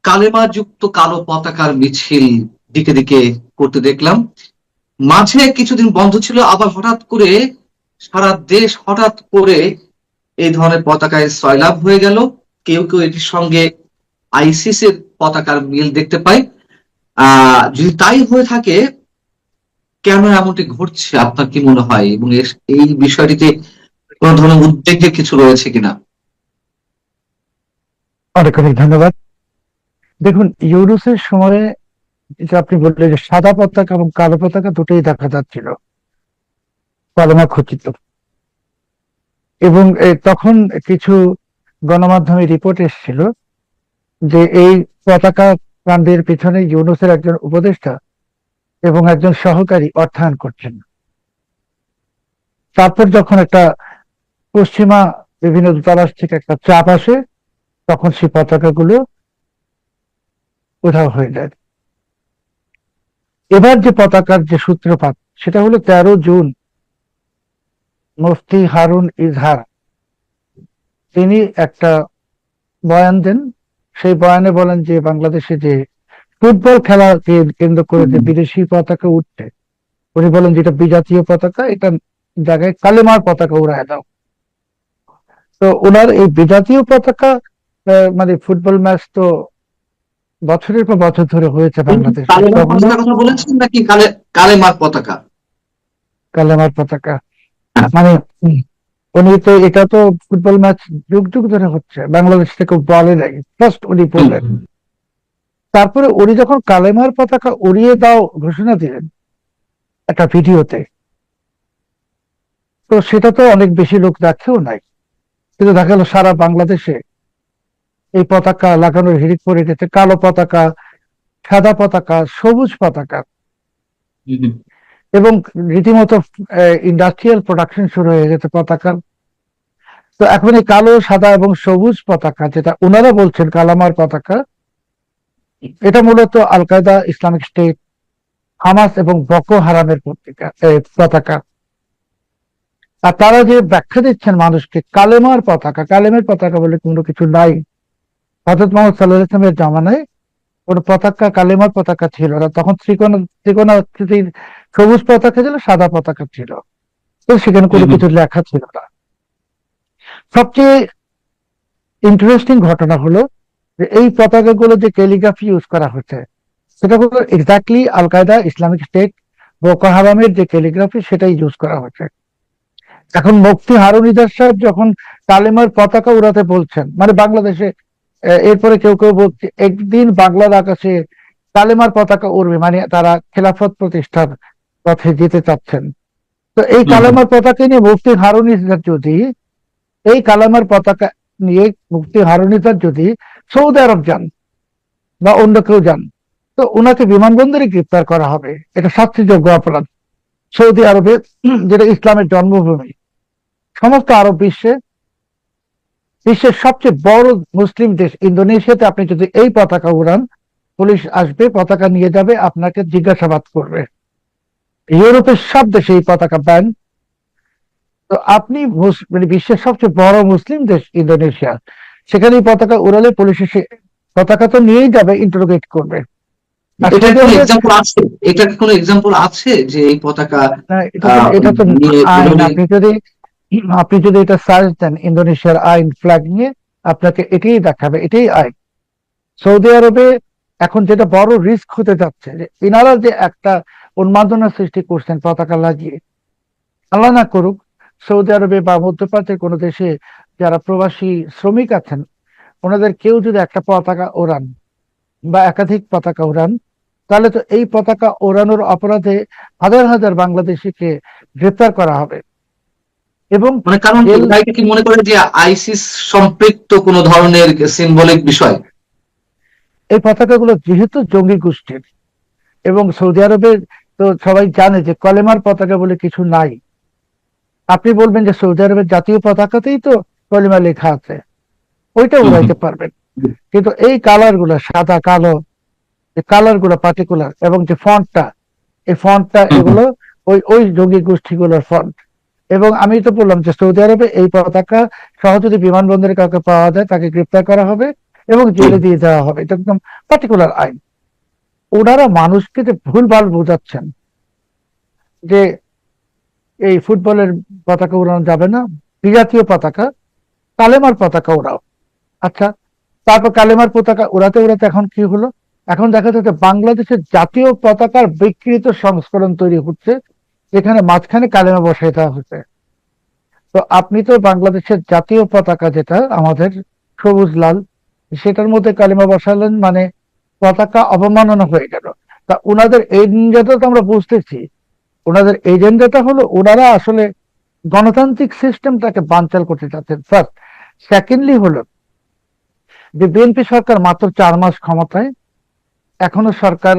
কালেমাযুক্ত কালো পতাকার মিছিল দিকে দিকে করতে দেখলাম। মাঝে কিছুদিন বন্ধ ছিল, আবার হঠাৎ করে সারা দেশ হঠাৎ করে এই ধরনের পতাকায় সয়লাভ হয়ে গেল। কেউ কেউ এটির সঙ্গে আইসিসের পতাকার মিল দেখতে পাই। যদি তাই হয়ে থাকে, কেন এমনটি ঘটছে আপনার কি মনে হয়? এবং এই বিষয়টিতে কোন ধরনের উদ্বেগের কিছু রয়েছে কিনা? অনেক অনেক ধন্যবাদ। দেখুন, ইউনূসের সময়ে যে আপনি বললেন যে সাদা পতাকা এবং কালো পতাকা দুটোই দেখা যাচ্ছিল, কলমা খচিত। এবং তখন কিছু গণমাধ্যমে রিপোর্ট এসেছিল যে এই পতাকা কাণ্ডের পিছনে ইউনূসের একজন উপদেষ্টা এবং একজন সহকারী অর্থায়ন করছেন। তারপর যখন একটা পশ্চিমা বিভিন্ন দূতাবাস থেকে একটা চাপ আসে, তখন সেই পতাকাগুলো উধাও হয়ে যায়। এবার যে পতাকার যে সূত্রপাত, সেটা হলো 13 জুন মুফতি হারুন ইজহার তিনি একটা বয়ান দেন। সেই বয়ানে বলেন যে বাংলাদেশে যে ফুটবল খেলাকে কেন্দ্র করে যে বিদেশি পতাকা উঠছে, উনি বলেন যেটা বিজাতীয় পতাকা, এটা জায়গায় কালেমার পতাকা উড়ায় দাও। তো ওনার এই বিজাতীয় পতাকা মানে ফুটবল ম্যাচ তো বছরের পর বছর ধরে হয়েছে উনি কি বাংলাদেশে, কালেমার তখন পতাকার কথা বলেছেন নাকি কালেমার পতাকা? কালেমার পতাকা মানে উনি তো, এটা তো ফুটবল ম্যাচ যুগ যুগ ধরে হচ্ছে, বাংলাদেশ থেকে বলে নাই, ফার্স্ট উনি বললেন। তারপরে উনি যখন কালেমার পতাকা উড়িয়ে দাও ঘোষণা দিলেন একটা ভিডিওতে, তো সেটা তো অনেক বেশি লোক দেখেও নাই, কিন্তু দেখা গেল সারা বাংলাদেশে এই পতাকা লাগানোর হিড়িক পড়ে গেছে। কালো পতাকা, সাদা পতাকা, সবুজ পতাকা, এবং রীতিমতো ইন্ডাস্ট্রিয়াল প্রোডাকশন শুরু হয়ে গেছে পতাকার। তো এখন এই কালো, সাদা এবং সবুজ পতাকা, যেটা ওনারা বলছেন কালামার পতাকা, এটা মূলত আল কায়দা, ইসলামিক স্টেট, হামাস এবং বকো হারামের পতাকা। আর তারা যে ব্যাখ্যা দিচ্ছেন মানুষকে কালেমার পতাকা, কালেমের পতাকা বলে কোনো কিছু নাই। হযরত মুহাম্মদ সাল্লাল্লাহু আলাইহি ওয়াসাল্লামের জামানায় কোনো পতাকা কালেমার পতাকা ছিল না, তখন ত্রিকোণাকৃতির সবুজ পতাকা ছিল, সাদা পতাকা ছিল, তো সেখানে কোনো কিছু লেখা ছিল না। সবচেয়ে ইন্টারেস্টিং ঘটনা হলো যে এই পতাকাগুলো যে ক্যালিগ্রাফি ইউজ করা হচ্ছে, সেটা হলো এক্স্যাক্টলি আল কায়দা, ইসলামিক স্টেট, বোকো হারামের যে ক্যালিগ্রাফি সেটাই ইউজ করা হচ্ছে। এখন মুফতি হারুন ইজাজ সাহেব যখন কালেমার পতাকা উড়াতে বলছেন, মানে বাংলাদেশে এরপরে কেউ কেউ বলছে একদিন বাংলার আকাশে কালেমার পতাকা উড়বে, মানে তারা খেলাফত প্রতিষ্ঠার পথে যেতে চাচ্ছেন। তো এই কালেমার পতাকা নিয়ে মুফতি হারুন ইজাজ যদি, এই কালেমার পতাকা নিয়ে মুফতি হারুন ইজাজ যদি সৌদি আরব যান বা অন্য কেউ যান, তো ওনাকে বিমানবন্দরে গ্রেপ্তার করা হবে, এটা শাস্তিযোগ্য অপরাধ। সৌদি আরবে, যেটা ইসলামের জন্মভূমি, সমস্ত আরব বিশ্বের সবচেয়ে বড় মুসলিম দেশ ইন্দোনেশিয়াতে আপনি যদি এই পতাকা উড়ান, পুলিশ আসবে, পতাকা নিয়ে যাবে, আপনাকে জিজ্ঞাসাবাদ করবে। ইউরোপের সব দেশে এই পতাকা ব্যান। তো আপনি মানে বিশ্বের সবচেয়ে বড় মুসলিম দেশ ইন্দোনেশিয়া, সেখানে এই পতাকা উড়ালে পুলিশ এসে পতাকা তো নিয়েই যাবে, ইন্টারোগেট করবে। আর এটার সৌদি কোনো আরবে এক্সাম্পল আছে? এটার কোনো এক্সাম্পল আছে যে এই পতাকা এটা তো নিয়ে আইন। উড়ালে? আপনি যদি এটা সার্চ দেন ইন্দোনেশিয়ার আইন ফ্ল্যাগ নিয়ে, আপনাকে এটাই দেখাবে, এটাই আইন। সৌদি আরবে এখন যেটা বড় রিস্ক হতে যাচ্ছে, যে ইনারা যে একটা উন্মাদনা সৃষ্টি করছেন পতাকা লাগিয়ে, আল্লাহ না করুক সৌদি আরবে বা মধ্যপ্রাচ্যের কোনো দেশে যারা প্রবাসী শ্রমিক আছেন, ওনাদের কেউ যদি একটা পতাকা ওড়ান বা একাধিক পতাকা উড়ান, তাহলে তো এই পতাকা ওড়ানোর অপরাধে হাজার হাজার বাংলাদেশিকে গ্রেপ্তার করা হবে এবং মানে কারণ জেল। এটাকে কি মনে করে যে আইসিস সম্পৃক্ত কোনো ধরনের সিম্বলিক বিষয়? এই পতাকাগুলো যেহেতু জঙ্গি গোষ্ঠীর, এবং সৌদি আরবে তো সবাই জানে যে কলেমার পতাকা বলে কিছু নাই। আপনি বলবেন যে সৌদি আরবের জাতীয় পতাকাতেই তো কলেমা লেখা আছে, ওইটা উড়াইতে পারবেন, কিন্তু এই কালার গুলা, সাদা কালো কালার গুলো পার্টিকুলার, এবং যে ফন্টটা, এই ফন্টটা, এগুলো ওই ওই জঙ্গি গোষ্ঠীগুলোর ফন্ট। এবং আমি তো বললাম যে সৌদি আরবে এই পতাকা সহ যদি বিমানবন্দরে কাউকে পাওয়া যায়, তাকে গ্রেপ্তার করা হবে এবং জেলে দিয়ে দেওয়া হবে, এটা একদম পার্টিকুলার আইন। ওনারা মানুষকে যে ভুলভাল বোঝাচ্ছেন যে এই ফুটবলের পতাকা উড়ানো যাবে না, বিজাতীয় পতাকা, কালেমার পতাকা উড়াও। আচ্ছা, তারপর কালেমার পতাকা উড়াতে উড়াতে এখন কি হলো, এখন দেখা যাচ্ছে বাংলাদেশের জাতীয় পতাকার বিকৃত সংস্করণ তৈরি হচ্ছে, যেখানে মাঝখানে কালেমা বসাই দেওয়া হচ্ছে। তো আপনি তো বাংলাদেশের জাতীয় পতাকা যেটা আমাদের সবুজ লাল, সেটার মধ্যে কালিমা বসালেন, মানে পতাকা অবমাননা হয়ে গেল। তা ওনাদের এজেন্ডাটা তো আমরা বুঝতেছি, ওনাদের এজেন্ডাটা হলো ওনারা আসলে গণতান্ত্রিক সিস্টেমটাকে বানচাল করতে চাচ্ছেন, ফার্স্ট। সেকেন্ডলি হলো যে বিএনপি সরকার মাত্র 4 মাস ক্ষমতায়, এখনো সরকার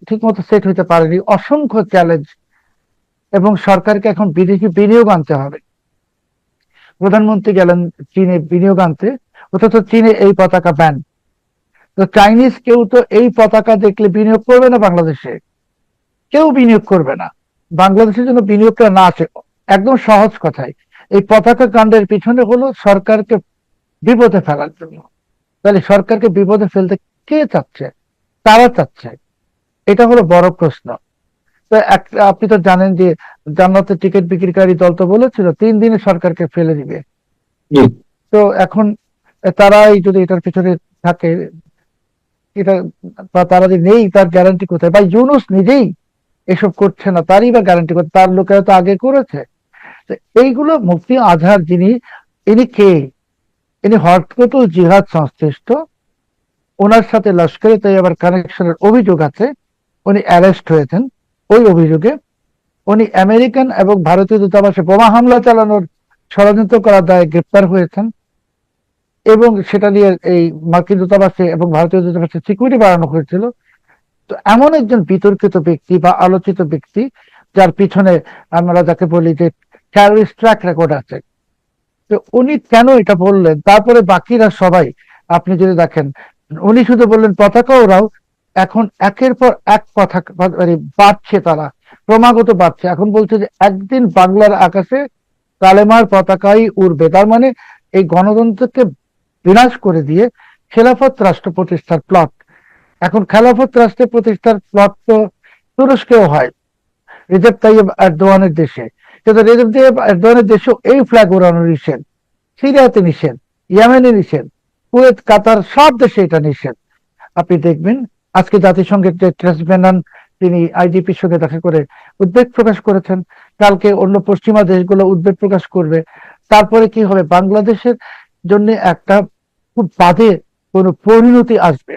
ঠিক মতো সেট হইতে পারেনি, অসংখ্য চ্যালেঞ্জ, এবং সরকারকে এখন বিদেশি বিনিয়োগ আনতে হবে। প্রধানমন্ত্রী গেলেন চীনে বিনিয়োগ আনতে, অথচ চীনে এই পতাকা ব্যান। তো চাইনিজ কেউ তো এই পতাকা দেখলে বিনিয়োগ করবে না বাংলাদেশে, কেউ বিনিয়োগ করবে না। বাংলাদেশের জন্য বিনিয়োগটা না আসে, একদম সহজ কথায় এই পতাকা কাণ্ডের পিছনে হলো সরকারকে বিপদে ফেলার জন্য। তাহলে সরকারকে বিপদে ফেলতে কে চাচ্ছে? তারা চাচ্ছে, এটা হলো বড় প্রশ্ন। তো আপনি তো জানেন যে জান্নাতের টিকিট বিক্রিকারী দল তো বলেছিল 3 দিনে সরকারকে ফেলে দিবে। জি। তো এখন তারাই যদি এটার পিছনে থাকে, এটা বা তারা যদি নেই, তার গ্যারান্টি কোথায়? বা ইউনূস নিজেই এসব করছে না, তারই বা গ্যারান্টি কোথায়? তার লোকেরা তো আগে করেছে। তো এইগুলো মুফতি আজহার যিনি, ইনি কে? ইনি হরকতুল জিহাদ সংশ্লিষ্ট, ওনার সাথে লস্করে তৈয়বার কানেকশনের অভিযোগ আছে। উনি অ্যারেস্ট হয়েছেন ওই অভিযোগে। উনি আমেরিকান এবং ভারতীয় দূতাবাসে বোমা হামলা চালানোর ষড়যন্ত্র করার দায়ে গ্রেপ্তার হয়েছেন, এবং সেটা নিয়ে এই মার্কিন দূতাবাসে এবং ভারতীয় দূতাবাসে সিকিউরিটি বাড়ানো হয়েছিল। তো এমন একজন বিতর্কিত ব্যক্তি বা আলোচিত ব্যক্তি, যার পিছনে আমরা যাকে বলি যে টেররিস্ট ট্র্যাক রেকর্ড আছে, তো উনি কেন এটা বললেন? তারপরে বাকিরা সবাই, আপনি যদি দেখেন, উনি শুধু বললেন পতাকা ওরাও, এখন একের পর এক কথা মানে বাড়ছে, তারা ক্রমাগত বাড়ছে। এখন বলছে যে একদিন বাংলার আকাশে কালেমার পতাকাই উড়বে। তার মানে এই গণতন্ত্রকে বিনাশ করে দিয়ে খেলাফত রাষ্ট্র প্রতিষ্ঠার প্লট। এখন খেলাফত রাষ্ট্র প্রতিষ্ঠার প্লট তো তুরস্কেও হয়, রিজেপ তাইয়েব এরদোয়ানের দেশে। কিন্তু রিজেপ তাইয়েব এরদোয়ানের দেশেও এই ফ্ল্যাগ ওড়ানো নিষেধ, সিরিয়াতে নিষেধ, ইয়েমেনে নিষেধ, কুয়েত, কাতার সব দেশে এটা নিষেধ। আপনি দেখবেন আজকে জাতিসংঘের যে ট্রেসম্যান, তিনি আইজিপির সঙ্গে দেখা করে উদ্বেগ প্রকাশ করেছেন। কালকে অন্য পশ্চিমা দেশগুলো উদ্বেগ প্রকাশ করবে। তারপরে কি হবে? বাংলাদেশের জন্য একটা খুব বাজে কোনো পরিণতি আসবে।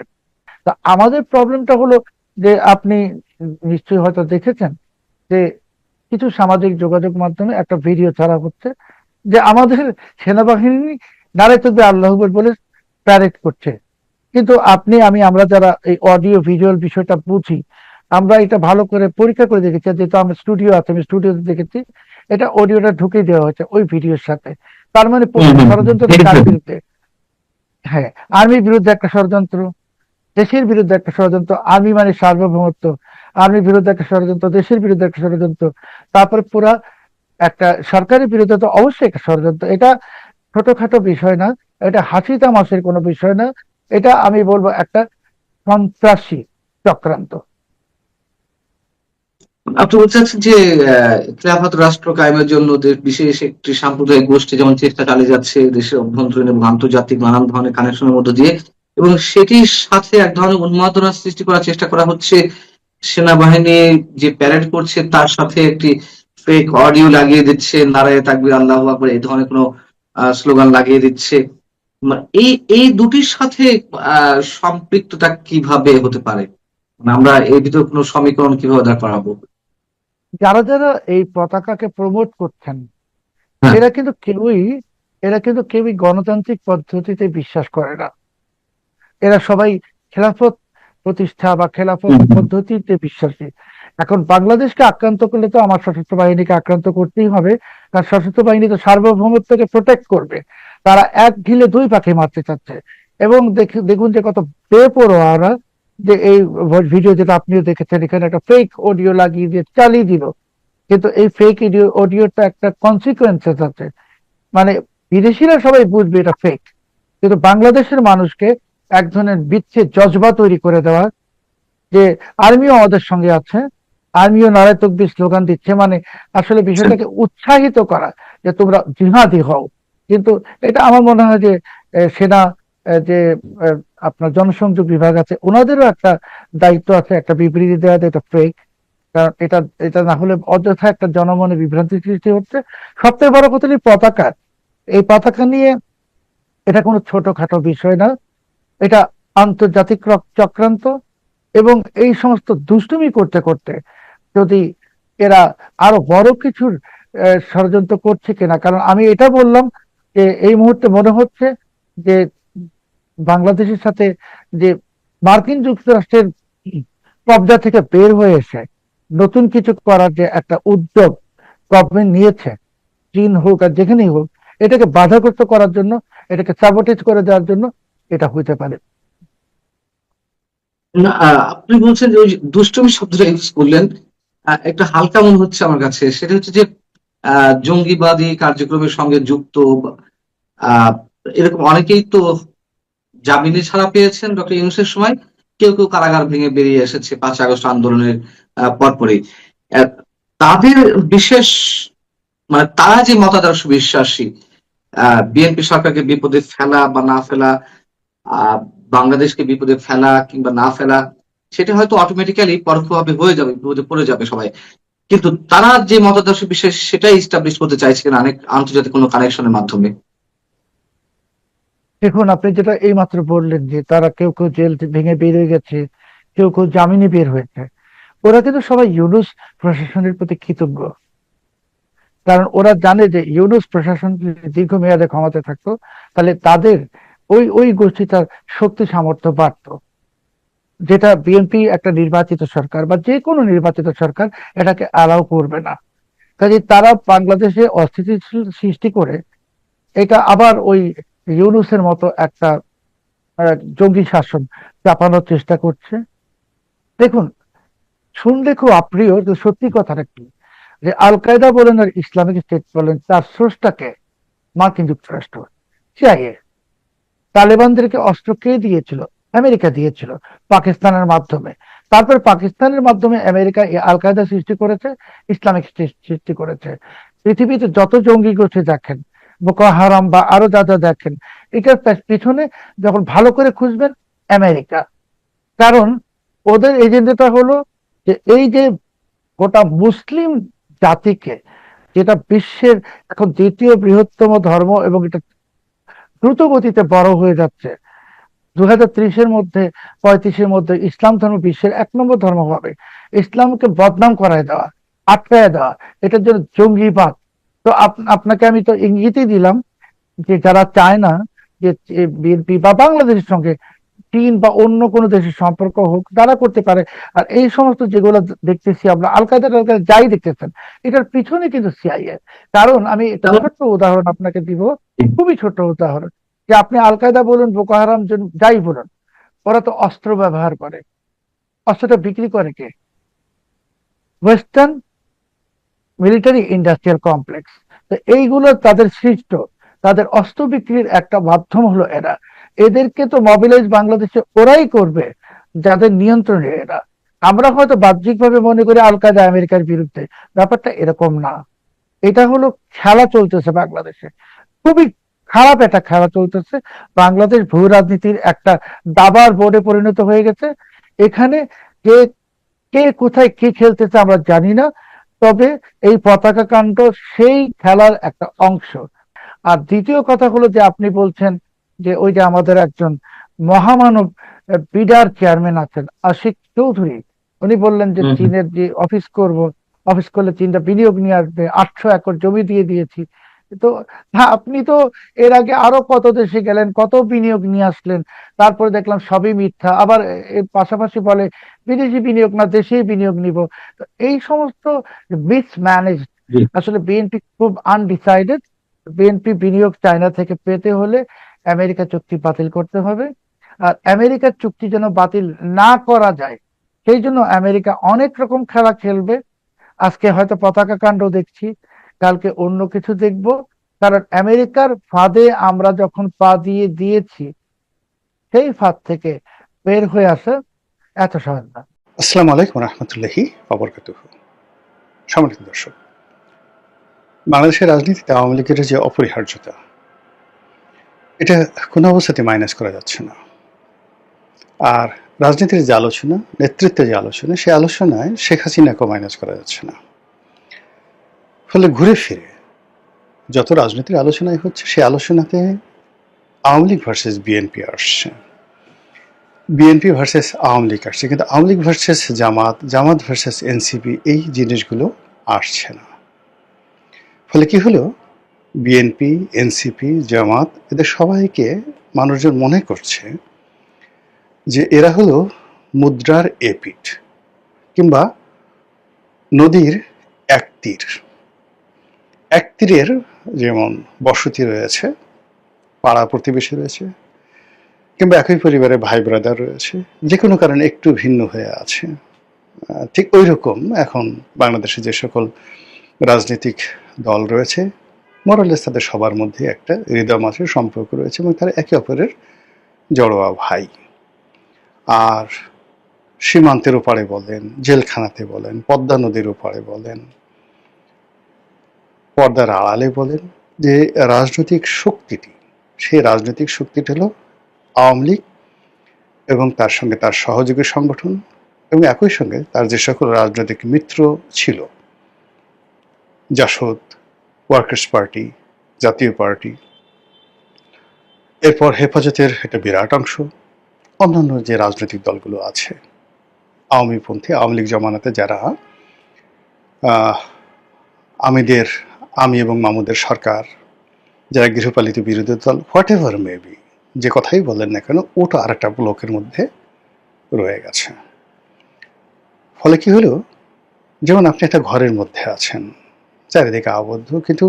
তা আমাদের প্রবলেমটা হলো যে, আপনি নিশ্চয়ই হয়তো দেখেছেন যে কিছু সামাজিক যোগাযোগ মাধ্যমে একটা ভিডিও ছাড়া হচ্ছে যে আমাদের সেনাবাহিনী নারে তকবীর আল্লাহু আকবার বলে প্যারেড করছে। কিন্তু আমরা যারা এই অডিও ভিজুয়াল বিষয়টা বুঝি, আমরা এটা ভালো করে পরীক্ষা করে দেখেছি। যেহেতু আমার স্টুডিও আছে, আমি স্টুডিওতে দেখেছি, এটা অডিওটা ঢুকে দেওয়া হয়েছে ওই ভিডিওর সাথে। তার মানে ষড়যন্ত্র কার বিরুদ্ধে? হ্যাঁ, আর্মির বিরুদ্ধে একটা ষড়যন্ত্র, দেশের বিরুদ্ধে একটা ষড়যন্ত্র। আর্মি মানে সার্বভৌমত্ব, আর্মির বিরুদ্ধে একটা ষড়যন্ত্র, দেশের বিরুদ্ধে একটা ষড়যন্ত্র, তারপরে পুরা একটা সরকারের বিরুদ্ধে তো অবশ্যই একটা ষড়যন্ত্র। এটা ছোটখাটো বিষয় না, এটা হাসি তামাশের কোনো বিষয় না, এটা আমি বলবো একটা সন্ত্রাসী চক্রান্ত। আপনি বলতে চাচ্ছেন যে খেলাফত রাষ্ট্র কায়েমের জন্য বিশেষ একটি সাম্প্রদায়িক গোষ্ঠী যেমন চেষ্টা চালিয়ে যাচ্ছে দেশের অভ্যন্তরীণ এবং আন্তর্জাতিক নানান ধরনের কানেকশনের মধ্য দিয়ে, এবং সেটির সাথে এক ধরনের উন্মাদনা সৃষ্টি করার চেষ্টা করা হচ্ছে। সেনাবাহিনী যে প্যারেড করছে তার সাথে একটি ফেক অডিও লাগিয়ে দিচ্ছে, নারায়ে তাকবীর আল্লাহু আকবার এই ধরনের কোনো স্লোগান লাগিয়ে দিচ্ছে। এই এই দুটির সাথে সম্পৃক্ততা কিভাবে হতে পারে? আমরা এর ভিতর কোনো সমীকরণ কিভাবে দাঁড় করাবো? যারা যারা এই পতাকাকে প্রমোট করছেন, হ্যাঁ। এরা কিন্তু কেউই গণতান্ত্রিক পদ্ধতিতে বিশ্বাস করে না। এরা সবাই খেলাফত প্রতিষ্ঠা বা খেলাফত পদ্ধতিতে বিশ্বাসী। এখন বাংলাদেশকে আক্রান্ত করলে তো আমার সশস্ত্র বাহিনীকে আক্রান্ত করতেই হবে, কারণ সশস্ত্র বাহিনী তো সার্বভৌমত্বকে প্রোটেক্ট করবে। তারা এক ঢিলে দুই পাখি মারতে চাচ্ছে। এবং দেখুন যে কত বেপরোয়ারা, যে এই ভিডিও যেটা আপনিও দেখেছেন, এখানে একটা ফেক অডিও লাগিয়ে দিয়ে চালিয়ে দিল। কিন্তু এই ফেক অডিওটা একটা কনসিকুয়েন্সেস আছে, মানে বিদেশিরা সবাই বুঝবে এটা ফেক, কিন্তু বাংলাদেশের মানুষকে এক ধরনের বিচ্ছেদ জজবা তৈরি করে দেওয়া, যে আর্মিও আমাদের সঙ্গে আছে, আর্মিও নারায়ে তাকবীর স্লোগান দিচ্ছে, মানে আসলে বিষয়টাকে উৎসাহিত করা যে তোমরা জিহাদি হও। কিন্তু এটা আমার মনে হয় যে সেনা, যে আপনার জনসংযোগ বিভাগ আছে, ওনাদেরও একটা দায়িত্ব আছে একটা বিবৃতি দেওয়া, এটা ফেক। কারণ এটা এটা না হলে অযথা একটা জনমনে বিভ্রান্তি সৃষ্টি হচ্ছে। সবথেকে বড় কথা হলো পতাকা, এই পতাকা নিয়ে এটা কোনো ছোটখাটো বিষয় না, এটা আন্তর্জাতিক চক্রান্ত। এবং এই সমস্ত দুষ্টুমি করতে করতে যদি এরা আরো বড় কিছুর ষড়যন্ত্র করছে কিনা, কারণ আমি এটা বললাম যে এই মুহূর্তে মনে হচ্ছে যে বাংলাদেশের সাথে যে মার্কিন যুক্তরাষ্ট্রের কবজা থেকে বের হয়ে এসে নতুন কিছু করার যে একটা উদ্যোগ গভর্নমেন্ট নিয়েছে, চীন হোক আর যেখানেই হোক, এটাকে বাধাগ্রস্ত করার জন্য, এটাকে সাবোটেজ করে দেওয়ার জন্য এটা হইতে পারে। না, আপনি বলছেন যে ওই যে দুষ্টুমি শব্দটা ইউজ করলেন, একটা হালকা মনে হচ্ছে আমার কাছে। সেটা হচ্ছে যে জঙ্গিবাদী কার্যক্রমের সঙ্গে যুক্ত আহ এরকম অনেকেই তো জামিনে ছাড়া পেয়েছেন ডক্টর ইউনূসের সময়, কেউ কেউ কারাগার ভেঙে বেরিয়ে এসেছে 5ই আগস্ট আন্দোলনের পরপরই। আহ, তাদের বিশেষ মানে তারা যে মতাদর্শ বিশ্বাসী, বিএনপি সরকারকে বিপদে ফেলা বা না ফেলা, আহ বাংলাদেশকে বিপদে ফেলা কিংবা না ফেলা, সেটা হয়তো অটোমেটিক্যালি পরোক্ষভাবে হয়ে যাবে, বিপদে পড়ে যাবে সবাই। কিন্তু তারা যে মতাদর্শ বিশেষ সেটাই ইস্টাবলিশ করতে চাইছে কিনা অনেক আন্তর্জাতিক কোনো কানেকশনের মাধ্যমে। দেখুন, আপনি যেটা এইমাত্র বললেন যে তারা কেউ কেউ জেল ভেঙে বেরিয়ে গেছে, কেউ কেউ জামিনে বের হয়েছে, ওরা কিন্তু সবাই ইউনূস প্রশাসনের প্রতি কৃতজ্ঞ। কারণ ওরা জানে যে ইউনূস প্রশাসন যদি দীর্ঘমেয়াদে ক্ষমতা থাকতো, তাহলে তাদের ওই ওই গোষ্ঠীটার শক্তি সামর্থ্য বাড়তো, যেটা বিএনপি একটা নির্বাচিত সরকার বা যে কোনো নির্বাচিত সরকার এটাকে অ্যালাউ করবে না। কাজে তারা বাংলাদেশে অস্থিতিশীল সৃষ্টি করে এটা আবার ওই ইউনূসের মতো একটা জঙ্গি শাসন চাপানোর চেষ্টা করছে। দেখুন, শুনলে খুব অপ্রিয়, কিন্তু সত্যি কথাটা কি, যে আল কায়দা বলেন আর ইসলামিক স্টেট বলেন, তার স্রষ্টাকে মার্কিন যুক্তরাষ্ট্র, সিআইএ। তালেবানদেরকে অস্ত্র কে দিয়েছিল? আমেরিকা দিয়েছিল, পাকিস্তানের মাধ্যমে। তারপর পাকিস্তানের মাধ্যমে আমেরিকা আল কায়দা সৃষ্টি করেছে, ইসলামিক স্টেট সৃষ্টি করেছে। পৃথিবীতে যত জঙ্গি গোষ্ঠী দেখেন, বোকো হারাম বা আরো যা যা দেখেন, এটার পিছনে যখন ভালো করে খুঁজবেন, আমেরিকা। কারণ ওদের এজেন্ডাটা হলো যে এই যে গোটা মুসলিম জাতিকে, যেটা বিশ্বের এখন দ্বিতীয় বৃহত্তম ধর্ম এবং এটা দ্রুত গতিতে বড় হয়ে যাচ্ছে, 2030-এর মধ্যে 35-এর মধ্যে ইসলাম ধর্ম বিশ্বের 1 নম্বর ধর্ম হবে। ইসলামকে বদনাম করায় দেওয়া, আটকায় দেওয়া, এটার জন্য জঙ্গিবাদ। তো আপনাকে আমি তো ইঙ্গিতই দিলাম যে যারা চায় না যে বিএনপি বা বাংলাদেশের সঙ্গে চীন বা অন্য কোনো দেশের সম্পর্ক হোক, তারা করতে পারে। আর এই সমস্ত যেগুলো দেখতেছি আমরা, আল কায়দা যাই দেখতেছেন, এটার পিছনে কিন্তু সিআইএ। কারণ আমি একটা ছোট্ট উদাহরণ আপনাকে দিব, খুবই ছোট উদাহরণ, যে আপনি আল কায়দা বলুন, বোকো হারাম যাই বলুন, ওরা তো অস্ত্র ব্যবহার করে। অস্ত্রটা বিক্রি করে কে? Western military industrial complex. তো এইগুলো তাদের সৃষ্ট, তাদের অস্ত্র বিক্রির একটা মাধ্যম হলো এরা। এদেরকে তো মোবিলাইজ বাংলাদেশে ওরাই করবে যাদের নিয়ন্ত্রণে এরা। আমরা হয়তো বাহ্যিকভাবে মনে করি আল কায়দা আমেরিকার বিরুদ্ধে, ব্যাপারটা এরকম না। এটা হলো খেলা চলতেছে বাংলাদেশে, খুবই খারাপ একটা খেলা চলতেছে। বাংলাদেশ ভূ রাজনীতির একটা দাবার বোর্ডে পরিণত হয়ে গেছে। এখানে কে কে কোথায় কি খেলতেছে আমরা জানি না, তবে এই পতাকা কাণ্ড সেই খেলার একটা অংশ। আর দ্বিতীয় কথা হলো যে আপনি বলছেন যে ওই যে আমাদের একজন মহামানব বিডার চেয়ারম্যান আছেন, আশিক চৌধুরী, উনি বললেন যে চীনের যে অফিস করব, অফিস করলে চীনটা বিনিয়োগ নিয়ে আসবে, 800 একর জমি দিয়ে দিয়েছি। তো হ্যাঁ, আপনি তো এর আগে আরো কত দেশে গেলেন, কত বিনিয়োগ নিয়ে আসলেন, তারপরে দেখলাম সবই মিথ্যা। আবার এর পাশাপাশি বলে বিদেশি বিনিয়োগ না, দেশেই বিনিয়োগ নিব। তো এই সমস্ত মিসম্যানেজ, আসলে বিএনপি খুব আনডিসাইডেড। বিএনপি বিনিয়োগ চায়না থেকে পেতে হলে আমেরিকা চুক্তি বাতিল করতে হবে। আর আমেরিকার চুক্তি যেন বাতিল না করা যায়, সেই জন্য আমেরিকা অনেক রকম খেলা খেলবে। আজকে হয়তো পতাকা কাণ্ড দেখছি, কালকে অন্য কিছু দেখব। কারণ আমেরিকার ফাঁদে আমরা যখন পা দিয়ে দিয়েছি, সেই ফাঁদ থেকে বের হয়ে আসা এত সহজ না। আসসালামু আলাইকুম রহমতুল্লাহি ওয়াবারাকাতুহু। সম্মানিত দর্শক, বাংলাদেশের রাজনীতিতে আওয়ামী লীগের যে অপরিহার্যতা, এটা কোনো অবস্থাতে মাইনাস করা যাচ্ছে না। আর রাজনীতির যে আলোচনা, নেতৃত্বের যে আলোচনা, সেই আলোচনায় শেখ হাসিনাকেও মাইনাস করা যাচ্ছে না। ফলে ঘুরে ফিরে যত রাজনীতির আলোচনায় হচ্ছে, সেই আলোচনাতে আওয়ামী লীগ ভার্সেস বিএনপি আসছে, বিএনপি ভার্সেস আওয়ামী লীগ আসছে, কিন্তু আওয়ামী লীগ ভার্সেস জামাত, জামাত ভার্সেস এনসিপি, এই জিনিসগুলো আসছে না। ফলে কি হলো, বিএনপি, এনসিপি, জামাত, এদের সবাইকে মানুষজন মনে করছে যে এরা হলো মুদ্রার এপিঠ, কিংবা নদীর এক তীর। এক তীরের যেমন বসতি রয়েছে, পাড়া প্রতিবেশী রয়েছে, কিংবা একই পরিবারে ভাই ব্রাদার রয়েছে, যে কোনো কারণে একটু ভিন্ন হয়ে আছে, ঠিক ওই রকম এখন বাংলাদেশে যে সকল রাজনৈতিক দল রয়েছে, মোরালেস তাদের সবার মধ্যে একটা হৃদয় মাছের সম্পর্ক রয়েছে এবং তারা একে অপরের জড়োয়া ভাই। আর সীমান্তের ওপারে বলেন, জেলখানাতে বলেন, পদ্মা নদীর ওপারে বলেন, পর্দার আড়ালে বলেন, যে রাজনৈতিক শক্তিটি, সেই রাজনৈতিক শক্তিটি হলো আওয়ামী লীগ এবং তার সঙ্গে তার সহযোগী সংগঠন এবং একই সঙ্গে তার যে সকল রাজনৈতিক মিত্র ছিল, জাসদ, ওয়ার্কার্স পার্টি, জাতীয় পার্টি, এরপর হেফাজতের একটা বিরাট অংশ, অন্যান্য যে রাজনৈতিক দলগুলো আছে, আওয়ামীপন্থী, আওয়ামী লীগ জমানাতে যারা আমি এবং মামুদের সরকার, যারা গৃহপালিত বিরোধী দল, হোয়াট এভার মেবি, যে কথাই বলেন না কেন, ওটা আর একটা ব্লকের মধ্যে রয়ে গেছে। ফলে কি হলো, যেমন আপনি একটা ঘরের মধ্যে আছেন, চারিদিকে আবদ্ধ, কিন্তু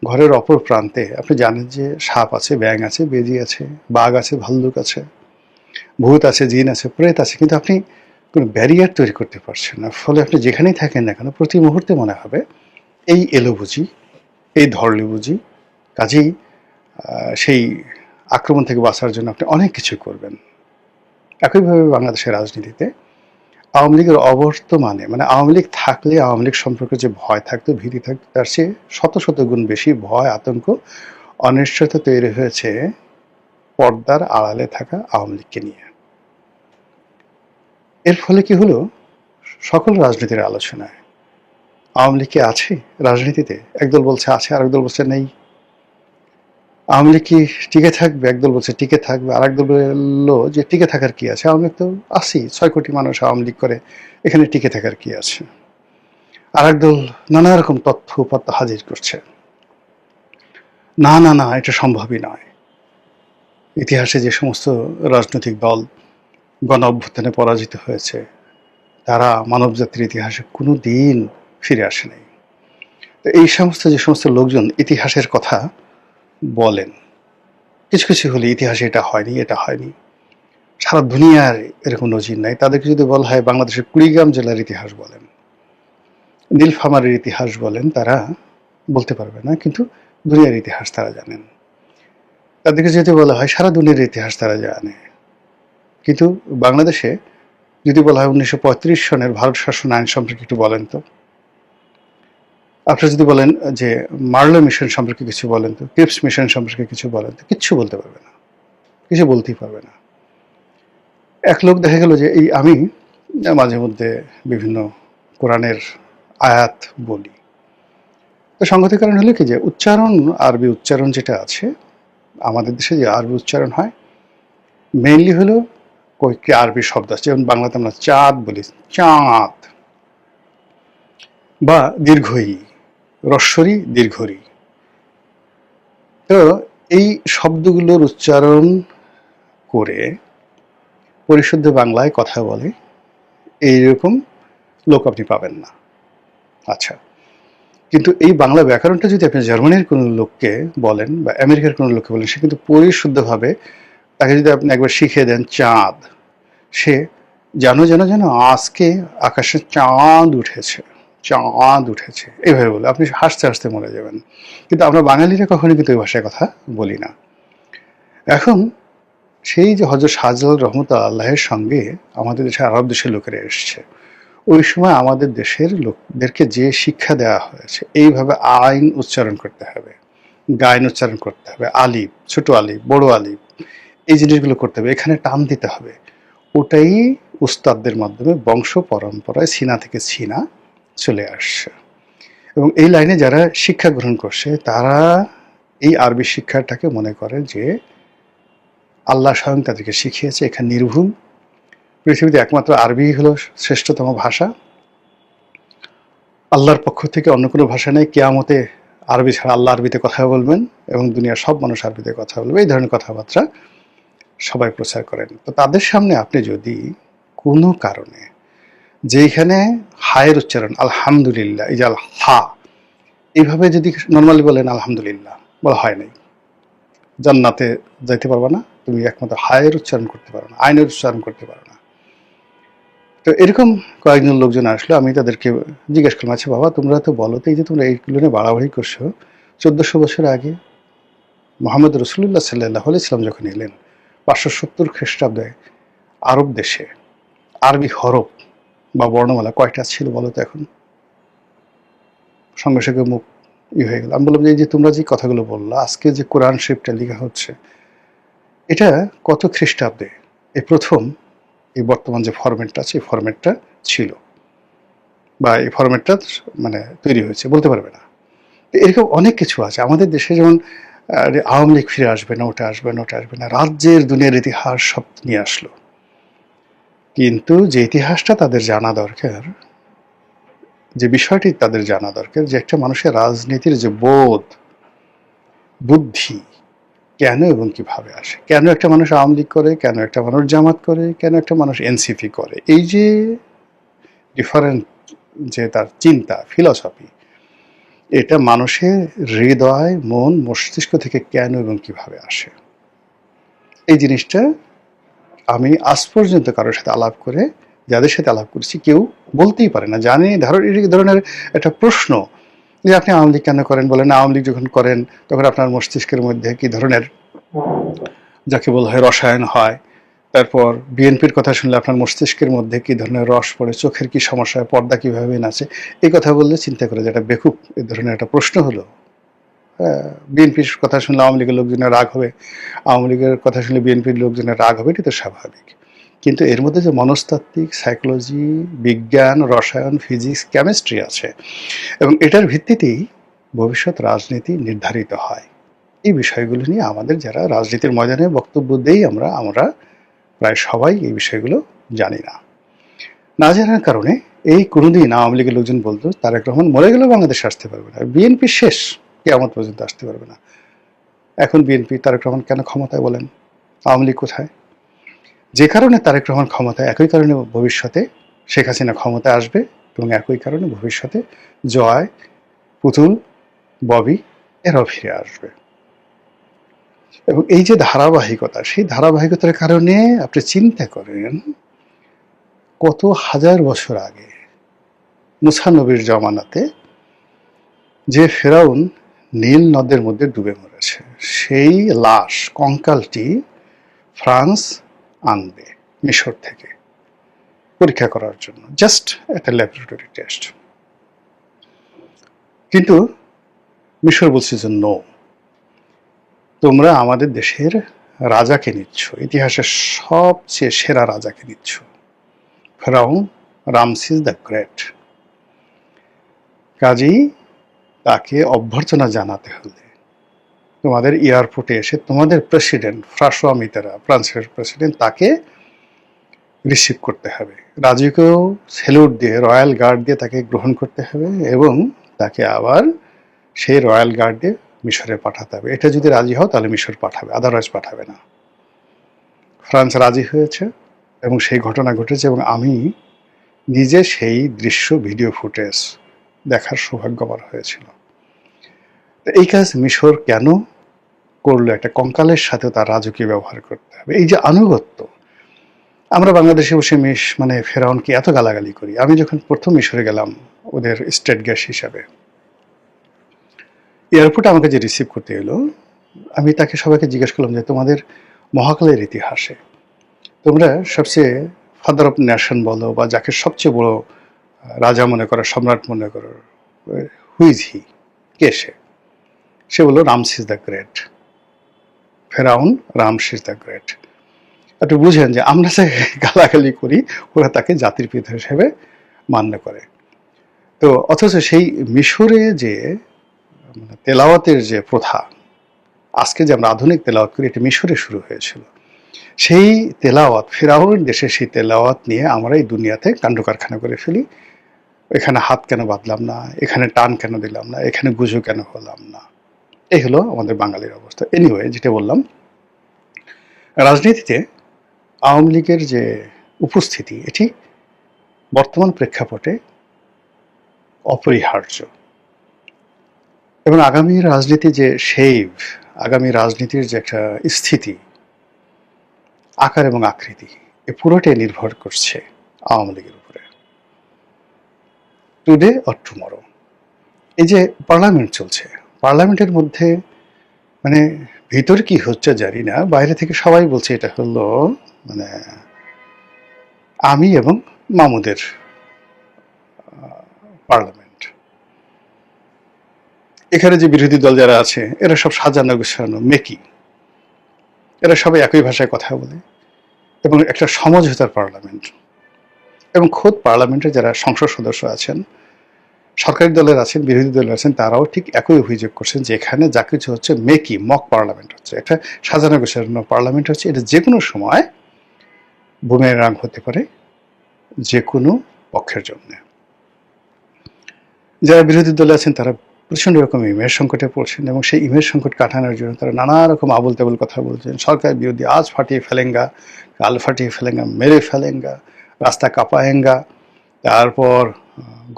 ঘরের অপর প্রান্তে আপনি জানেন যে সাপ আছে, ব্যাঙ আছে, বেজি আছে, বাঘ আছে, ভাল্লুক আছে, ভূত আছে, জিন আছে, প্রেত আছে, কিন্তু আপনি কোনো ব্যারিয়ার তৈরি করতে পারছেন না। ফলে আপনি যেখানেই থাকেন না কেন, প্রতি মুহূর্তে মনে হবে এই এলো বুঝি, এই ধরলি বুঝি, কাজেই সেই আক্রমণ থেকে বাঁচার জন্য আপনি অনেক কিছু করবেন। একইভাবে বাংলাদেশের রাজনীতিতে আওয়ামী লীগের অবর্তমানে, মানে আওয়ামী লীগ থাকলে আওয়ামী লীগ সম্পর্কে যে ভয় থাকতো, ভীতি থাকতো, তার চেয়ে শত শত গুণ বেশি ভয়, আতঙ্ক, অনিশ্চয়তা তৈরি হয়েছে পর্দার আড়ালে থাকা আওয়ামী লীগকে নিয়ে। এর ফলে কি হলো, সকল রাজনীতির আলোচনায় আওয়ামী লীগ কি আছে রাজনীতিতে? একদল বলছে আছে, আরেক দল বলছে নেই। আওয়ামী লীগ কি টিকে থাকবে? একদল বলছে টিকে থাকবে, আর একদল বললো যে টিকে থাকার কি আছে, আওয়ামী লীগ তো আছি, 6 কোটি মানুষ আওয়ামী লীগ করে, এখানে টিকে থাকার কি আছে। আর একদল নানা রকম তথ্য উপাত্ত হাজির করছে, না না না, এটা সম্ভবই নয়। ইতিহাসে যে সমস্ত রাজনৈতিক দল গণ অভ্যুত্থানে পরাজিত হয়েছে, তারা মানবজাতির ইতিহাসে কোনো দিন ফিরে আসে নাই। তো এই যে সমস্ত লোকজন ইতিহাসের কথা বলেন, কিছু কিছু হলে ইতিহাসে এটা হয়নি, এটা হয়নি, সারা দুনিয়ার এরকম নজির নাই। তাদেরকে যদি বলা হয় বাংলাদেশের কুড়িগ্রাম জেলার ইতিহাস বলেন, নীলফামারীর ইতিহাস বলেন, তারা বলতে পারবে না, কিন্তু দুনিয়ার ইতিহাস তারা জানেন। তাদেরকে যদি বলা হয় সারা দুনিয়ার ইতিহাস তারা জানে, কিন্তু বাংলাদেশে যদি বলা হয় 1935 সনের ভারত শাসন আইন সম্পর্কে একটু বলেন তো, আপনারা যদি বলেন যে মার্লো মিশন সম্পর্কে কিছু বলেন তো, ক্রিপস মিশন সম্পর্কে কিছু বলেন তো, কিচ্ছু বলতে পারবে না, কিছু বলতেই পারবে না। এক লোক দেখা গেল যে আমি মাঝে মধ্যে বিভিন্ন কোরআনের আয়াত বলি, তো সংগতির কারণ হলো কি, যে উচ্চারণ, আরবি উচ্চারণ যেটা আছে আমাদের দেশে, যে আরবি উচ্চারণ হয় মেইনলি হলো কয়েকটি আরবি শব্দ আছে, যেমন বাংলাতে আমরা চাঁদ বলি, চাঁদ, বা দীর্ঘই, রস্বরী দীর্ঘরি। তো এই শব্দগুলোর উচ্চারণ করে পরিশুদ্ধ বাংলায় কথা বলে এইরকম লোক আপনি পাবেন না। আচ্ছা, কিন্তু এই বাংলা ব্যাকরণটা যদি আপনি জার্মানির কোনো লোককে বলেন বা আমেরিকার কোনো লোককে বলেন, সে কিন্তু পরিশুদ্ধভাবে, তাকে যদি আপনি একবার শিখিয়ে দেন চাঁদ, সে যেন আজকে আকাশে চাঁদ উঠেছে, চাঁদ উঠেছে, এইভাবে বলে, আপনি হাসতে হাসতে মরে যাবেন। কিন্তু আমরা বাঙালিরা কখনোই কিন্তু এই ভাষায় কথা বলি না। এখন সেই যে হযরত শাহজালাল রহমতুল্লাহ আল্লাহের সঙ্গে আমাদের দেশে আরব দেশের লোকেরা এসছে, ওই সময় আমাদের দেশের লোকদেরকে যে শিক্ষা দেওয়া হয়েছে, এইভাবে আইন উচ্চারণ করতে হবে, গাইন উচ্চারণ করতে হবে, আলিফ, ছোট আলিফ, বড় আলিফ, এই জিনিসগুলো করতে হবে, এখানে টান দিতে হবে, ওটাই উস্তাদদের মাধ্যমে বংশ পরম্পরায় সিনা থেকে সিনা চলে আসছে। এবং এই লাইনে যারা শিক্ষা গ্রহণ করছে, তারা এই আরবি শিক্ষাটাকে মনে করে যে আল্লাহ স্বয়ং তাদেরকে শিখিয়েছে, এখানে নির্ভুল, পৃথিবীতে একমাত্র আরবি হলো শ্রেষ্ঠতম ভাষা, আল্লাহর পক্ষ থেকে অন্য কোনো ভাষা নেই, কিয়ামতে আরবি ছাড়া আল্লাহ আরবিতে কথা বলবেন এবং দুনিয়ার সব মানুষ আরবিতে কথা বলবে, এই ধরনের কথাবার্তা সবাই প্রচার করেন। তো তাদের সামনে আপনি যদি কোনো কারণে, যেখানে হায়ের উচ্চারণ আলহামদুলিল্লাহ, এই যে হা, এইভাবে যদি নর্মালি বলেন আলহামদুলিল্লাহ, বলা হয় নাই, জান্নাতে যাইতে পারবা না, তুমি একমাত্র হায়ের উচ্চারণ করতে পারো না, আইনের উচ্চারণ করতে পারো না। তো এরকম কয়েকজন লোকজন আসলো, আমি তাদেরকে জিজ্ঞেস করলাম, আচ্ছা বাবা, তোমরা তো বলো তো, এই যে তোমরা এইগুলো নিয়ে বাড়াবাড়ি করছো, 1400 বছর আগে মোহাম্মদ রসুল্লাহ সাল্লাল্লাহু আলাইহি ওয়াসাল্লাম যখন এলেন 570 খ্রিস্টাব্দে আরব দেশে, আরবি হরফ বা বর্ণমালা কয়টা ছিল বলো তো এখন? সঙ্গে সঙ্গে মুখ হয়ে গেল। আমি বললাম যে এই যে তোমরা যে কথাগুলো বললো, আজকে যে কোরআন শরীফটা লেখা হচ্ছে, এটা কত খ্রিস্টাব্দে এই প্রথম এই বর্তমান যে ফরম্যাটটা আছে এই ফরম্যাটটা ছিল, বা এই ফরম্যাটটা মানে তৈরি হয়েছে, বলতে পারবে না। তো এরকম অনেক কিছু আছে আমাদের দেশে, যেমন আওয়ামী লীগ ফিরে আসবে না, ওটা আসবে না, ওটা আসবে না, রাজ্যের দুনিয়ার ইতিহাস সব নিয়ে আসলো। কিন্তু যে ইতিহাসটা তাদের জানা দরকার, যে বিষয়টি তাদের জানা দরকার, যে একটা মানুষের রাজনীতির যে বোধ, বুদ্ধি কেন এবং কিভাবে আসে, কেন একটা মানুষ আওয়ামী লীগ করে, কেন একটা মানুষ জামাত করে, কেন একটা মানুষ এনসিপি করে, এই যে ডিফারেন্ট যে তার চিন্তা, ফিলসফি, এটা মানুষের হৃদয়, মন, মস্তিষ্ক থেকে কেন এবং কিভাবে আসে, এই জিনিসটা আমি আজ পর্যন্ত কারোর সাথে আলাপ করে, যাদের সাথে আলাপ করেছি, কেউ বলতেই পারে না। জানি এই ধরনের একটা প্রশ্ন যে আপনি আওয়ামী লীগ কেন করেন, বলেন আওয়ামী লীগ যখন করেন তখন আপনার মস্তিষ্কের মধ্যে কি ধরনের যাকে বলা হয় রসায়ন হয়, তারপর বিএনপির কথা শুনলে আপনার মস্তিষ্কের মধ্যে কি ধরনের রস পড়ে, চোখের কি সমস্যা হয়, পর্দা কিভাবে নাচে, এই কথা বললে চিন্তা করে যে এটা বেকুব, এই ধরনের একটা প্রশ্ন হলো। বিএনপির কথা শুনলে আওয়ামী লীগের লোকজনের রাগ হবে, আওয়ামী লীগের কথা শুনলে বিএনপির লোকজনের রাগ হবে, এটি তো স্বাভাবিক। কিন্তু এর মধ্যে যে মনস্তাত্ত্বিক, সাইকোলজি, বিজ্ঞান, রসায়ন, ফিজিক্স, কেমিস্ট্রি আছে, এবং এটার ভিত্তিতেই ভবিষ্যৎ রাজনীতি নির্ধারিত হয়। এই বিষয়গুলো নিয়ে আমাদের যারা রাজনীতির ময়দানে বক্তব্য দেই, আমরা প্রায় সবাই এই বিষয়গুলো জানি না। না জানার কারণে এই কোনোদিন আওয়ামী লীগের লোকজন বলতো তারেক রহমান মরে গেলেও বাংলাদেশে আসতে পারবে না, বিএনপি শেষ, কিয়ামত পর্যন্ত আসতে পারবে না। এখন বিএনপি, তারেক রহমান কেন ক্ষমতায় বলেন? আওয়ামী লীগ কোথায়? যে কারণে তারেক রহমান ক্ষমতায়, একই কারণে ভবিষ্যতে শেখ হাসিনা ক্ষমতায় আসবে, এবং একই কারণে ভবিষ্যতে জয়, পুতুল, ববি এরাও ফিরে আসবে। এবং এই যে ধারাবাহিকতা, সেই ধারাবাহিকতার কারণে আপনি চিন্তা করেন কত হাজার বছর আগে মুসা নবীর জমানাতে যে ফেরাউন নীল নদের মধ্যে ডুবে মরেছে, সেই লাশ, কঙ্কালটি ফ্রান্স আনবে মিশর থেকে পরীক্ষা করার জন্য, জাস্ট একটা ল্যাবরেটরি টেস্ট। কিন্তু মিশর বলছে যে নো, তোমরা আমাদের দেশের রাজাকে নিচ্ছ, ইতিহাসের সবচেয়ে সেরা রাজাকে নিচ্ছ, ফেরাউন রামসিস দ্য গ্রেট। কাজেই তাকে অভ্যর্থনা জানাতে হলে তোমাদের এয়ারপোর্টে এসে তোমাদের প্রেসিডেন্ট ফ্রাঁসোয়া মিতেরা, ফ্রান্সের প্রেসিডেন্ট, তাকে রিসিভ করতে হবে, রাজুকেও সেলুট দিয়ে, রয়্যাল গার্ড দিয়ে তাকে গ্রহণ করতে হবে, এবং তাকে আবার সেই রয়্যাল গার্ড দিয়ে মিশরে পাঠাতে হবে। এটা যদি রাজি হও তাহলে মিশর পাঠাবে, আদারওয়াইজ পাঠাবে না। ফ্রান্স রাজি হয়েছে এবং সেই ঘটনা ঘটেছে, এবং আমি নিজে সেই দৃশ্য, ভিডিও ফুটেজ দেখার সৌভাগ্য আমার হয়েছিল। এই কাজ মিশর কেন করলো? একটা কঙ্কালের সাথে তার রাজকীয় ব্যবহার করতে হবে, এই যে আনুগত্য। আমরা বাংলাদেশে বসে মানে ফেরাউনকে এত গালাগালি করি। আমি যখন প্রথম মিশরে গেলাম ওদের স্টেট গেস্ট হিসাবে, এয়ারপোর্টে আমাকে যে রিসিভ করতে এলো, আমি তাকে সবাইকে জিজ্ঞেস করলাম যে তোমাদের মহাকালের ইতিহাসে তোমরা সবচেয়ে ফাদার অফ নেশন বলো, বা যাকে সবচেয়ে বড় রাজা মনে করো, সম্রাট মনে করো, হুইজ হি, কে সে? সে বললো রামসিস দ্য গ্রেট, ফেরাউন রামসিস দ্য গ্রেট। একটু বুঝেন যে আমরা যে গালাগালি করি, ওরা তাকে জাতির পিতা হিসেবে মান্য করে। তো অথচ সেই মিশরে যে তেলাওয়াতের যে প্রথা, আজকে যে আমরা আধুনিক তেলাওয়াত করি, এটা মিশরে শুরু হয়েছিল। সেই তেলাওয়াত, ফেরাউনের দেশে সেই তেলাওয়াত নিয়ে আমরা এই দুনিয়াতে কাণ্ড কারখানা করে ফেলি। এখানে হাত কেন বাঁধলাম না, এখানে টান কেন দিলাম না, এখানে গুজু কেন হলাম না, এই হলো আমাদের বাঙালির অবস্থা। এনিওয়ে, যেটা বললাম, রাজনীতিতে আওয়ামী লীগের যে উপস্থিতি, এটি বর্তমান প্রেক্ষাপটে অপরিহার্য, এবং আগামী রাজনীতি যে শেভ, আগামী রাজনীতির যে একটা স্থিতি, আকার এবং আকৃতি, এ পুরোটাই নির্ভর করছে আওয়ামী লীগের উপরে। টুডে অর টুমরো, এই যে পার্লামেন্ট চলছে, পার্লামেন্টের মধ্যে মানে ভিতর কি হচ্ছে জানি না, বাইরে থেকে সবাই বলছে এটা হলো মানে আমি এবং মামুদের পার্লামেন্ট। এখানে যে বিরোধী দল যারা আছে এরা সব সাজানো গোছানো মেকি, এরা সবাই একই ভাষায় কথা বলে এবং একটা সমঝোতার পার্লামেন্ট। এবং খোদ পার্লামেন্টে যারা সংসদ সদস্য আছেন, সরকারি দলের আছেন, বিরোধী দলের আছেন, তারাও ঠিক একই অভিযোগ করছেন যে এখানে যা কিছু হচ্ছে মেকি, মক পার্লামেন্ট হচ্ছে, একটা সাজানো গোছানো পার্লামেন্ট হচ্ছে। এটা যে কোনো সময় বুমেরাং হতে পারে যে কোনো পক্ষের জন্য। যারা বিরোধী দলে আছেন তারা প্রচন্ড রকম ইমেজ সংকটে পড়ছেন এবং সেই ইমেজ সংকট কাটানোর জন্য তারা নানা রকম আবল তাবল কথা বলছেন। সরকার বিরোধী, আজ ফাটিয়ে ফেলেঙ্গা, কাল ফাটিয়ে ফেলেঙ্গা, মেরে ফেলেঙ্গা, রাস্তা কাঁপায়েঙ্গা, তারপর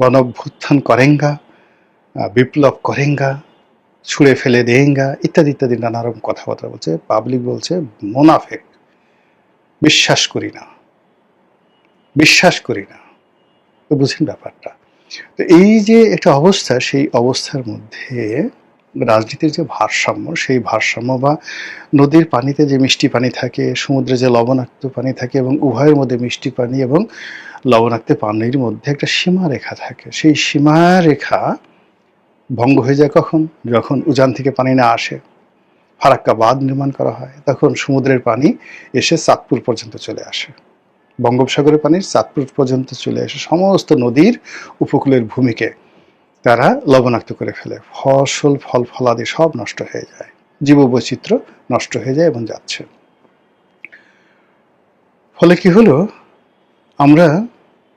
গণঅভ্যুত্থান করেঙ্গা, বিপ্লব করেঙ্গা, ছুঁড়ে ফেলে দেঙ্গা, ইত্যাদি ইত্যাদি নানা রকম কথাবার্তা বলছে। পাবলিক বলছে মোনাফেক, বিশ্বাস করি না, বিশ্বাস করি না। তো বুঝেন ব্যাপারটা। তো এই যে একটা অবস্থা, সেই অবস্থার মধ্যে রাজনীতির যে ভারসাম্য, সেই ভারসাম্য বা নদীর পানিতে যে মিষ্টি পানি থাকে, সমুদ্রে যে লবণাক্ত পানি থাকে এবং উভয়ের মধ্যে মিষ্টি পানি এবং লবণাক্ত পানির মধ্যে একটা সীমারেখা থাকে। সেই সীমারেখা ভঙ্গ হয়ে যায় কখন? যখন উজান থেকে পানি না আসে, ফারাক্কা বাঁধ নির্মাণ করা হয়, তখন সমুদ্রের পানি এসে চাঁদপুর পর্যন্ত চলে আসে। বঙ্গোপসাগরের পানি চাঁদপুর পর্যন্ত চলে এসে সমস্ত নদীর উপকূলের ভূমিকে তারা লবণাক্ত করে ফেলে। ফসল, ফল ফলাদি সব নষ্ট হয়ে যায়, জীববৈচিত্র্য নষ্ট হয়ে যায় এবং যাচ্ছে। ফলে কি হলো, আমরা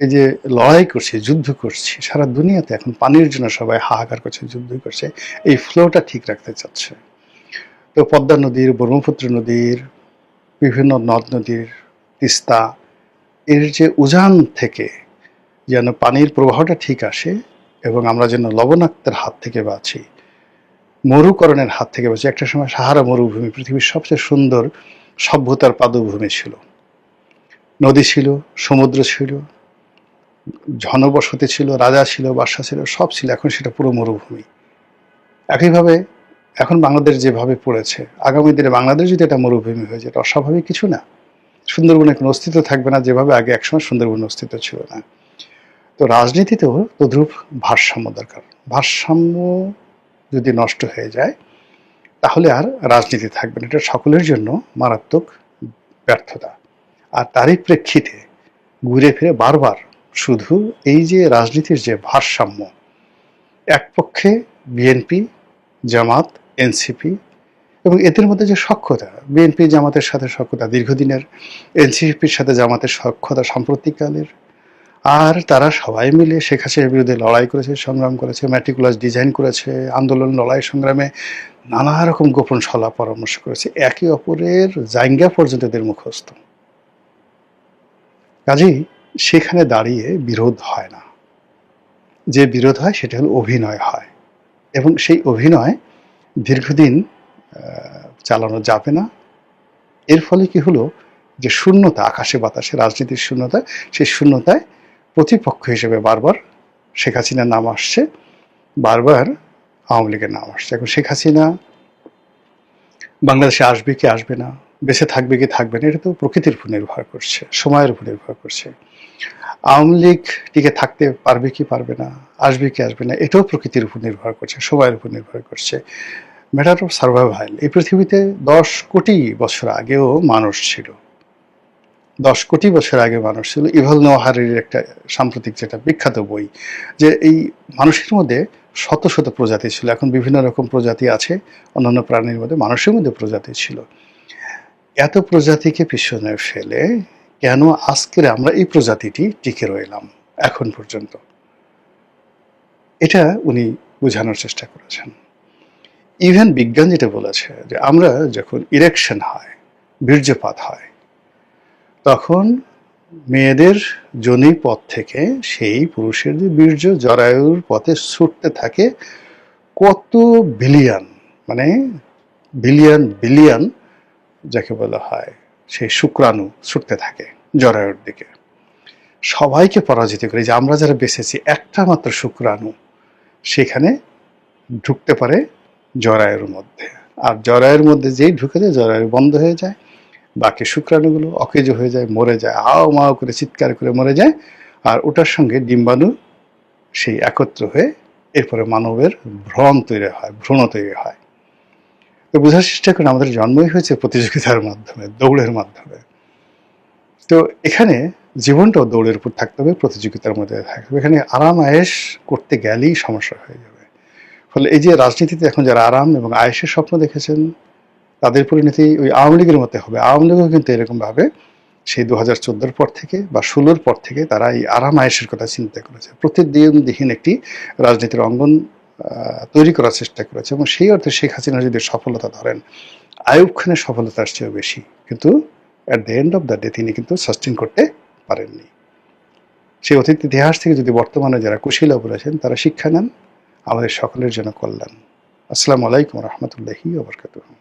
এই যে লড়াই করছি, যুদ্ধ করছি, সারা দুনিয়াতে এখন পানির জন্য সবাই হাহাকার করছে, যুদ্ধ করছে, এই ফ্লোটা ঠিক রাখতে চাচ্ছে। তো পদ্মা নদীর, ব্রহ্মপুত্র নদীর, বিভিন্ন নদ নদীর, তিস্তা, এর যে উজান থেকে যেন পানির প্রবাহটা ঠিক আসে এবং আমরা যেন লবণাক্তের হাত থেকে বাঁচি, মরুকরণের হাত থেকে বাঁচি। একটা সময় সাহারা মরুভূমি পৃথিবীর সবচেয়ে সুন্দর সভ্যতার পাদভূমি ছিল, নদী ছিল, সমুদ্র ছিল, জনবসতি ছিল, রাজা ছিল, বাদশা ছিল, সব ছিল। এখন সেটা পুরো মরুভূমি। একইভাবে এখন বাংলাদেশ যেভাবে পড়েছে, আগামী দিনে বাংলাদেশ যদি এটা মরুভূমি হয়ে যায়, এটা অস্বাভাবিক কিছু না। সুন্দরবনের কোনো অস্তিত্ব থাকবে না, যেভাবে আগে একসময় সুন্দরবনের অস্তিত্ব ছিল না। তো রাজনীতিতেও তদ্রূপ ভারসাম্য দরকার। ভারসাম্য যদি নষ্ট হয়ে যায় তাহলে আর রাজনীতি থাকবে না। এটা সকলের জন্য মারাত্মক ব্যর্থতা। আর তারই প্রেক্ষিতে ঘুরে ফিরে বারবার শুধু এই যে রাজনীতির যে ভারসাম্য, এক পক্ষে বিএনপি, জামাত, এনসিপি এবং এদের মধ্যে যে সখ্যতা, বিএনপি জামাতের সাথে সখ্যতা দীর্ঘদিনের, এনসিপির সাথে জামাতের সখ্যতা সাম্প্রতিককালের, আর তারা সবাই মিলে শেখ হাসিনার বিরুদ্ধে লড়াই করেছে, সংগ্রাম করেছে, ম্যাটিকুলাস ডিজাইন করেছে, আন্দোলন, লড়াই, সংগ্রামে নানা রকম গোপন সলা পরামর্শ করেছে, একে অপরের জায়গা পর্যন্ত এদের মুখস্থ। কাজেই সেখানে দাঁড়িয়ে বিরোধ হয় না, যে বিরোধ হয় সেটা হলো অভিনয় হয় এবং সেই অভিনয় দীর্ঘদিন চালানো যাবে না। এর ফলে কি হলো, যে শূন্যতা, আকাশে বাতাসে রাজনীতির শূন্যতা, সেই শূন্যতায় প্রতিপক্ষ হিসেবে বারবার শেখ হাসিনার নাম আসছে, বারবার আওয়ামী লীগের নাম আসছে। এখন শেখ হাসিনা বাংলাদেশে আসবে কি আসবে না, বেঁচে থাকবে কি থাকবে না, এটা তো প্রকৃতির উপর নির্ভর করছে, সময়ের উপর নির্ভর করছে। আওয়ামী লীগ টিকে থাকতে পারবে কি পারবে না, আসবে কি আসবে না, এটাও প্রকৃতির উপর নির্ভর করছে, সময়ের উপর নির্ভর করছে। Matter of survival. এই পৃথিবীতে 10 কোটি বছর আগেও মানুষ ছিল, 10 কোটি বছর আগে মানুষ ছিল। ইভাল নোয়া হারারির একটা সাম্প্রতিক যেটা বিখ্যাত বই, যে এই মানুষের মধ্যে শত শত প্রজাতি ছিল, এখন বিভিন্ন রকম প্রজাতি আছে, অন্যান্য প্রাণীর মধ্যে মানুষের মধ্যে প্রজাতি ছিল। এত প্রজাতিকে পিছনে ফেলে কেন আজকের আমরা এই প্রজাতিটি টিকে রইলাম এখন পর্যন্ত, এটা উনি বোঝানোর চেষ্টা করেছেন। ইভেন বিজ্ঞান যেটা বলেছে যে আমরা যখন ইরেকশন হয়, বীর্যপাত হয়, তখন মেয়েদের যোনি পথ থেকে সেই পুরুষের যে বীর্য জরায়ুর পথে ছুটতে থাকে কত বিলিয়ন, মানে বিলিয়ন বিলিয়ন যাকে বলা হয়, সেই শুক্রাণু ছুটতে থাকে জরায়ুর দিকে, সবাইকে পরাজিত করে। যে আমরা যারা বেঁচেছি, একটা মাত্র শুক্রাণু সেখানে ঢুকতে পারে জরায়ুর মধ্যে, আর জরায়ুর মধ্যে যেই ঢুকে যায় জরায়ু বন্ধ হয়ে যায়, বাকি শুক্রাণুগুলো অকেজ হয়ে যায়, মরে যায়, আও মাও করে চিৎকার করে মরে যায়, আর ওটার সঙ্গে ডিম্বাণু সেই একত্র হয়ে এরপরে মানবের ভ্রূণ তৈরি হয়। তো বোঝার চেষ্টা করেন আমাদের জন্মই হয়েছে প্রতিযোগিতার মাধ্যমে, দৌড়ের মাধ্যমে। তো এখানে জীবনটাও দৌড়ের উপর থাকতে হবে, প্রতিযোগিতার মধ্যে থাকতে হবে। এখানে আরাম আয়েশ করতে গেলেই সমস্যা হয়ে যাবে। ফলে এই যে রাজনীতিতে এখন যারা আরাম এবং আয়েশের স্বপ্ন দেখেছেন, তাদের পরিণতি ওই আওয়ামী লীগের মতো হবে। আওয়ামী লীগও কিন্তু এরকম ভাবে সেই 2014 পর থেকে বা 16 পর থেকে তারা এই আরাম আয়েশের কথা চিন্তা করেছে, প্রতিদিনবিহীন একটি রাজনীতির অঙ্গন তৈরি করার চেষ্টা করেছে। এবং সেই অর্থে শেখ হাসিনা যদি সফলতা ধরেন, আইয়ুব খানের সফলতার চেয়েও বেশি, কিন্তু at the end of the day তিনি কিন্তু সাস্টেন করতে পারেননি। সেই অতীত ইতিহাস থেকে যদি বর্তমানে যারা কুশীলা বলেছেন তারা শিক্ষা নেন, আমাদের সকলের জন্য কল্যাণ। আসসালামু আলাইকুম রহমতুল্লাহি ওয়া বারাকাতুহু।